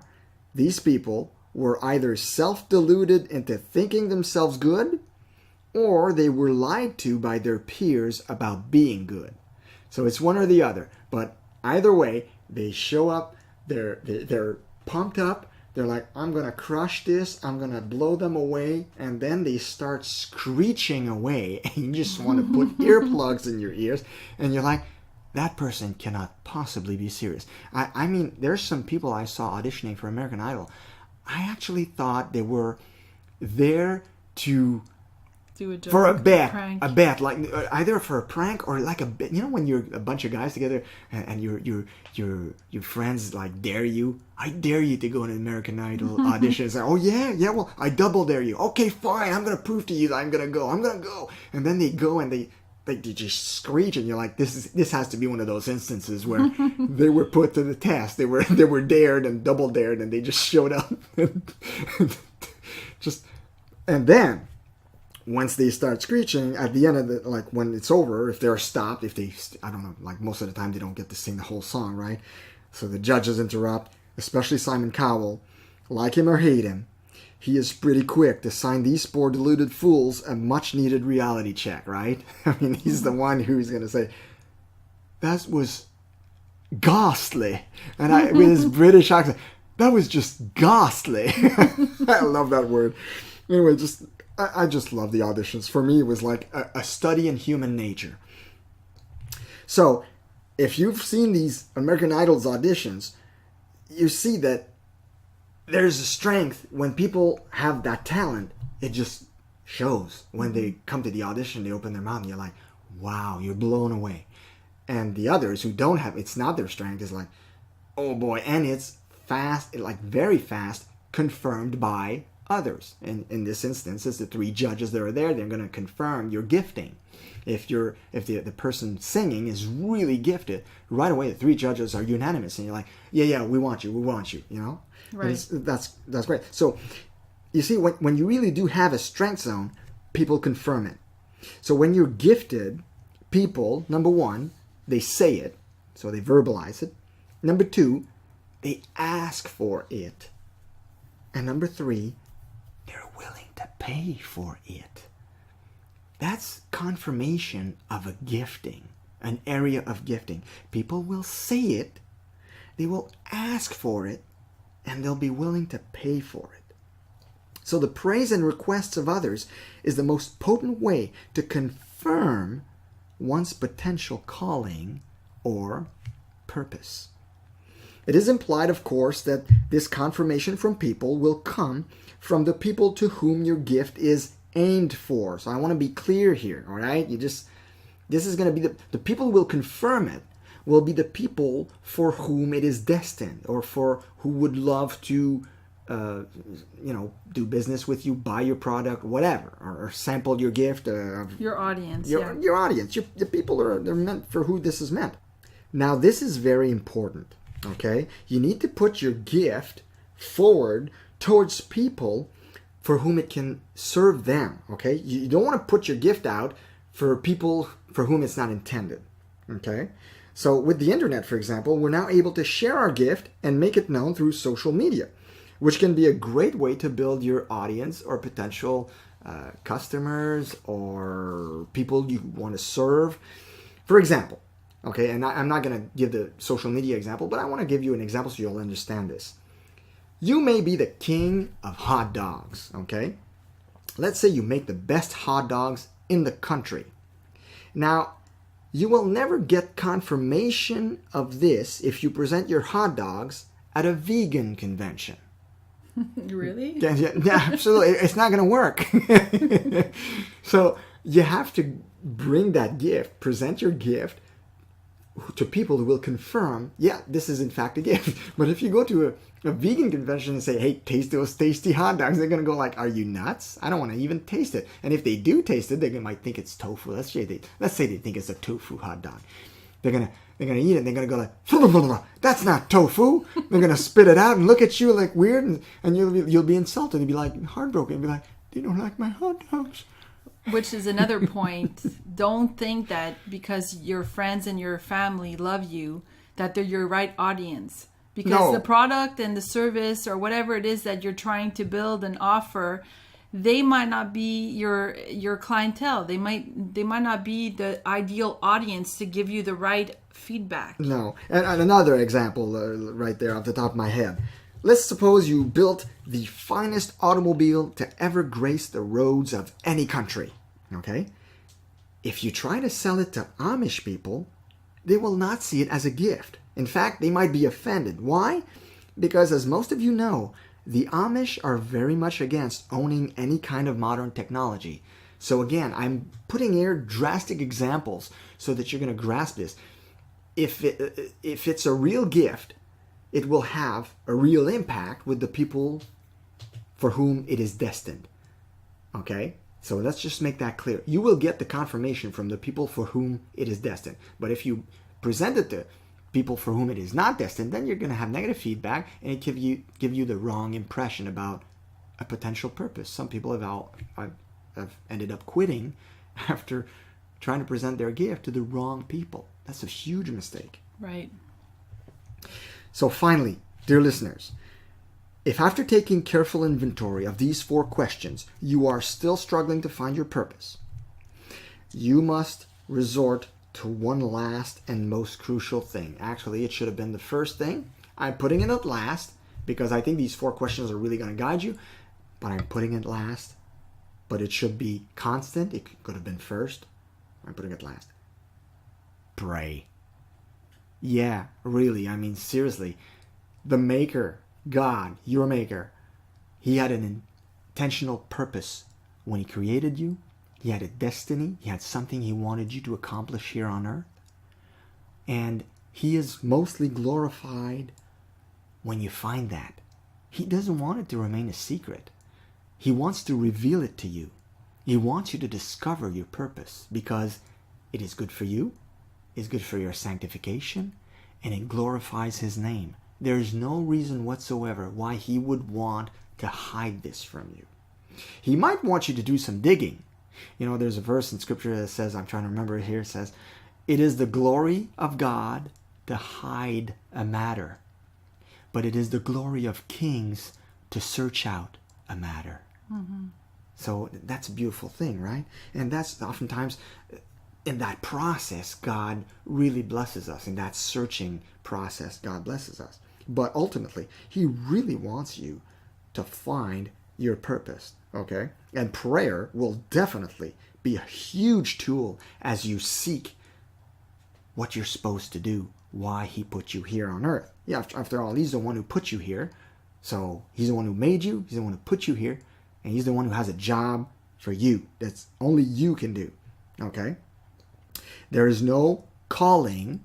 these people were either self-deluded into thinking themselves good, or they were lied to by their peers about being good. So it's one or the other. But either way, they show up, they're pumped up, they're like, I'm going to crush this, I'm going to blow them away, and then they start screeching away, and you just want to put earplugs in your ears, and you're like, that person cannot possibly be serious. I mean, there's some people I saw auditioning for American Idol. I actually thought they were there to do a joke, for a bet, prank. Like either for a prank or like a bet. You know, when you're a bunch of guys together and your friends like dare you. I dare you to go to an American Idol audition. It's like, oh yeah, well I double dare you. Okay, fine, I'm gonna prove to you that I'm gonna go. And then they go and they just screech, and you're like, this has to be one of those instances where they were put to the test. They were dared and double dared, and they just showed up. And then once they start screeching at the end of the, like when it's over, if they're stopped, I don't know, like most of the time they don't get to sing the whole song, right? So the judges interrupt, especially Simon Cowell, like him or hate him. he is pretty quick to sign these poor deluded fools a much-needed reality check, right? I mean, he's the one who's going to say, that was ghastly. And with his British accent, that was just ghastly. I love that word. Anyway, I just love the auditions. For me, it was like a study in human nature. So, if you've seen these American Idol's auditions, you see that there's a strength when people have that talent. It just shows. When they come to the audition, they open their mouth and you're like, wow, you're blown away. And the others who don't have, it's not their strength, is like, oh boy. And it's fast, like very fast, confirmed by others. And in this instance, it's the 3 judges that are there. They're going to confirm your gifting. If the person singing is really gifted, right away the 3 judges are unanimous, and you're like, yeah, we want you, you know. Right. That's great. So you see, when you really do have a strength zone, people confirm it. So when you're gifted, people, number 1, they say it, so they verbalize it. Number 2, they ask for it. And number 3, they're willing to pay for it. That's confirmation of a gifting, an area of gifting. People will say it, they will ask for it, and they'll be willing to pay for it. So the praise and requests of others is the most potent way to confirm one's potential calling or purpose. It is implied, of course, that this confirmation from people will come from the people to whom your gift is aimed for. So I want to be clear here, all right? This is going to be the people who will confirm it will be the people for whom it is destined, or for who would love to, do business with you, buy your product, whatever, or sample your gift. Your audience, your audience, the people they're meant for who this is meant. Now, this is very important, okay? You need to put your gift forward towards people for whom it can serve them, okay? You don't want to put your gift out for people for whom it's not intended, okay? So with the internet, for example, we're now able to share our gift and make it known through social media, which can be a great way to build your audience or potential customers or people you want to serve. For example, okay, and I'm not going to give the social media example, but I want to give you an example so you'll understand this. You may be the king of hot dogs, okay? Let's say you make the best hot dogs in the country. Now, you will never get confirmation of this if you present your hot dogs at a vegan convention. Really? Yeah, absolutely. It's not going to work. So you have to bring that gift, present your gift to people who will confirm, yeah, this is in fact a gift. But if you go to a vegan convention and say, hey, taste those tasty hot dogs, they're going to go like, are you nuts? I don't want to even taste it. And if they do taste it, they might think it's tofu. Let's say they think it's a tofu hot dog. They're gonna eat it and they're gonna go like, blah, blah, blah, that's not tofu. They're gonna spit it out and look at you like weird, and you'll be insulted. You'll be like heartbroken. You'll be like, they don't like my hot dogs. Which is another point. Don't think that because your friends and your family love you, that they're your right audience. Because the product and the service or whatever it is that you're trying to build and offer, they might not be your clientele. They might not be the ideal audience to give you the right feedback. No. And another example right there off the top of my head. Let's suppose you built the finest automobile to ever grace the roads of any country, okay? If you try to sell it to Amish people, they will not see it as a gift. In fact, they might be offended. Why? Because as most of you know, the Amish are very much against owning any kind of modern technology. So again, I'm putting here drastic examples so that you're going to grasp this. If it's a real gift, it will have a real impact with the people for whom it is destined. Okay? So let's just make that clear. You will get the confirmation from the people for whom it is destined. But if you present it to people for whom it is not destined, then you're going to have negative feedback and it give you the wrong impression about a potential purpose. Some people have ended up quitting after trying to present their gift to the wrong people. That's a huge mistake. Right. So finally, dear listeners, If after taking careful inventory of these 4 questions, you are still struggling to find your purpose, you must resort to one last and most crucial thing. Actually, it should have been the first thing. I'm putting it at last because I think these 4 questions are really going to guide you, but I'm putting it last. But it should be constant. It could have been first. I'm putting it last. Pray. Yeah, really. I mean, seriously. The Maker, God, your Maker, He had an intentional purpose when He created you. He had a destiny. He had something He wanted you to accomplish here on earth. And He is mostly glorified when you find that. He doesn't want it to remain a secret. He wants to reveal it to you. He wants you to discover your purpose because it is good for you, it's good for your sanctification, and it glorifies His name. There is no reason whatsoever why He would want to hide this from you. He might want you to do some digging. You know, there's a verse in Scripture that says, I'm trying to remember it here, it says, it is the glory of God to hide a matter, but it is the glory of kings to search out a matter. Mm-hmm. So that's a beautiful thing, right? And that's oftentimes in that process, God really blesses us. In that searching process, God blesses us. But ultimately, He really wants you to find your purpose, okay? And prayer will definitely be a huge tool as you seek what you're supposed to do, why He put you here on earth. Yeah, after all, He's the one who put you here. So He's the one who made you. He's the one who put you here. And He's the one who has a job for you that's only you can do. Okay? There is no calling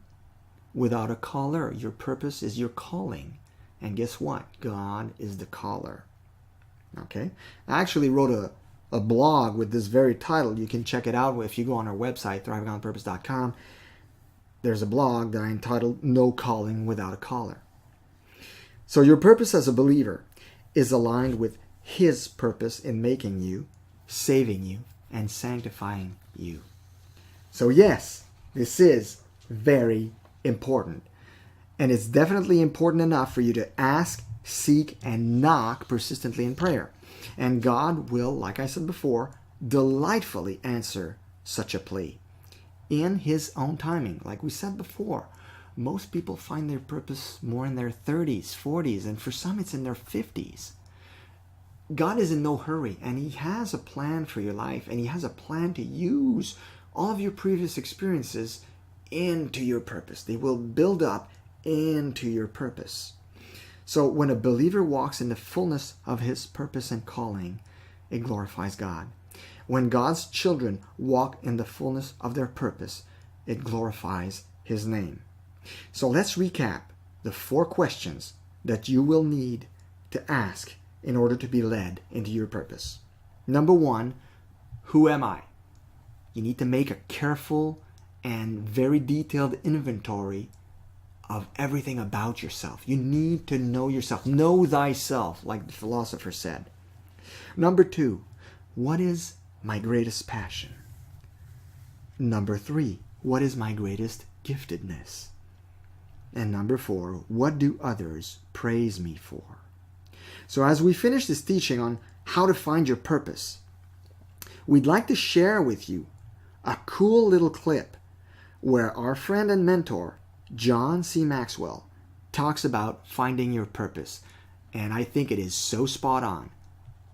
without a caller. Your purpose is your calling. And guess what? God is the caller. Okay? I actually wrote a blog with this very title. You can check it out if you go on our website, thrivingonpurpose.com. There's a blog that I entitled No Calling Without a Caller. So your purpose as a believer is aligned with His purpose in making you, saving you, and sanctifying you. So yes, this is very important. And it's definitely important enough for you to ask, seek, and knock persistently in prayer. And God will, like I said before, delightfully answer such a plea in His own timing. Like we said before, most people find their purpose more in their 30s, 40s, and for some it's in their 50s. God is in no hurry, and He has a plan for your life, and He has a plan to use all of your previous experiences into your purpose. They will build up into your purpose. So when a believer walks in the fullness of his purpose and calling, it glorifies God. When God's children walk in the fullness of their purpose, it glorifies His name. So let's recap the 4 questions that you will need to ask in order to be led into your purpose. Number 1, who am I? You need to make a careful and very detailed inventory of everything about yourself. You need to know yourself. Know thyself, like the philosopher said. Number 2, what is my greatest passion? Number 3, what is my greatest giftedness? And number 4, what do others praise me for? So as we finish this teaching on how to find your purpose, we'd like to share with you a cool little clip where our friend and mentor, John C. Maxwell, talks about finding your purpose. And I think it is so spot on.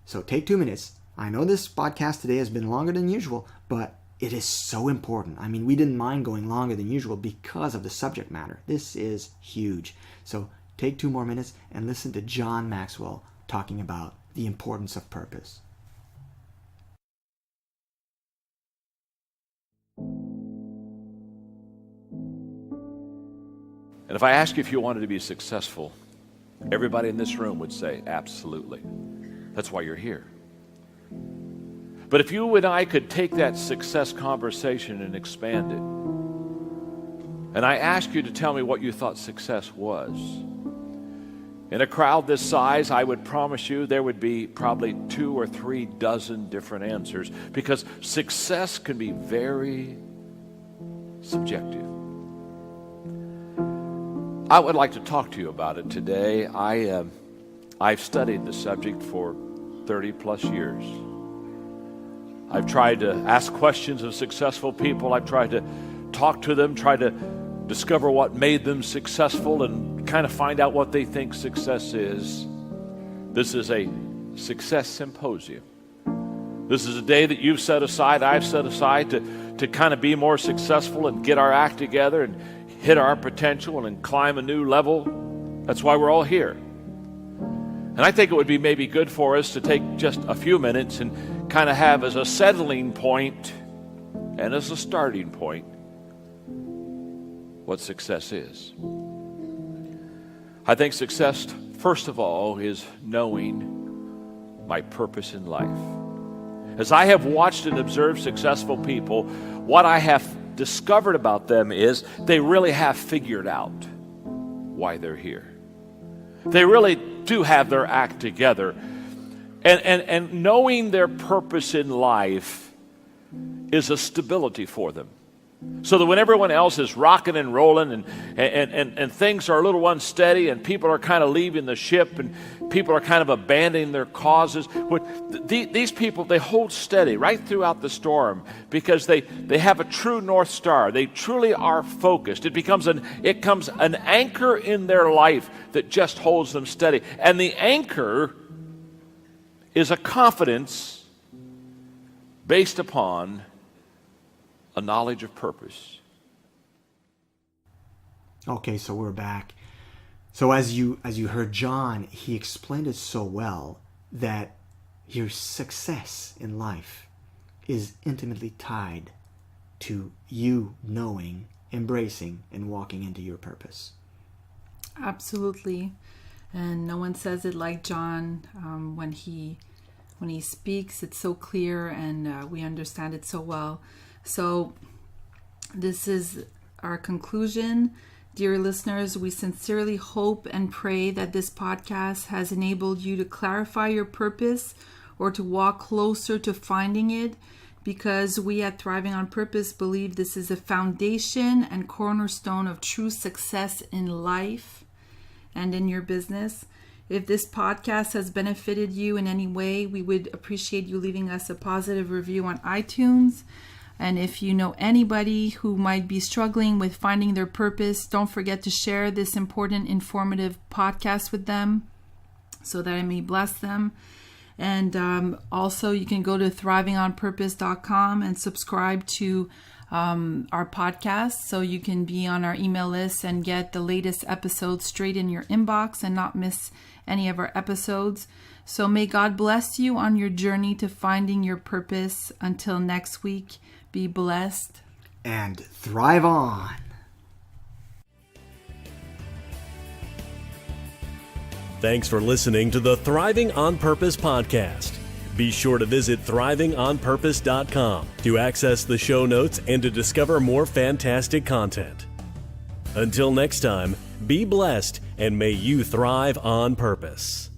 So take 2 minutes. I know this podcast today has been longer than usual, but it is so important. I mean, we didn't mind going longer than usual because of the subject matter. This is huge. So take 2 more minutes and listen to John Maxwell talking about the importance of purpose. And if I ask you if you wanted to be successful, everybody in this room would say, absolutely. That's why you're here. But if you and I could take that success conversation and expand it, and I ask you to tell me what you thought success was, in a crowd this size, I would promise you there would be probably 2 or 3 dozen different answers, because success can be very subjective. I would like to talk to you about it today. I I've studied the subject for 30 plus years. I've tried to ask questions of successful people. I've tried to talk to them, try to discover what made them successful and kind of find out what they think success is. This is a success symposium. This is a day that you've set aside, I've set aside to kind of be more successful and get our act together and hit our potential and climb a new level. That's why we're all here. And I think it would be maybe good for us to take just a few minutes and kind of have as a settling point and as a starting point what success is. I think success, first of all, is knowing my purpose in life. As I have watched and observed successful people, what I have discovered about them is they really have figured out why they're here. They really do have their act together. And knowing their purpose in life is a stability for them. So that when everyone else is rocking and rolling and things are a little unsteady and people are kind of leaving the ship and people are kind of abandoning their causes, these people, they hold steady right throughout the storm because they have a true North Star. They truly are focused. It becomes an anchor in their life that just holds them steady. And the anchor is a confidence based upon a knowledge of purpose. Okay, so we're back. So as you heard John, he explained it so well that your success in life is intimately tied to you knowing, embracing, and walking into your purpose. Absolutely. And no one says it like John. When he speaks, it's so clear and we understand it so well. So this is our conclusion. Dear listeners, we sincerely hope and pray that this podcast has enabled you to clarify your purpose or to walk closer to finding it, because we at Thriving on Purpose believe this is a foundation and cornerstone of true success in life and in your business. If this podcast has benefited you in any way, we would appreciate you leaving us a positive review on iTunes. And if you know anybody who might be struggling with finding their purpose, don't forget to share this important, informative podcast with them so that it may bless them. And also you can go to thrivingonpurpose.com and subscribe to our podcast so you can be on our email list and get the latest episodes straight in your inbox and not miss any of our episodes. So may God bless you on your journey to finding your purpose. Until next week, be blessed and thrive on. Thanks for listening to the Thriving on Purpose podcast. Be sure to visit thrivingonpurpose.com to access the show notes and to discover more fantastic content. Until next time, be blessed and may you thrive on purpose.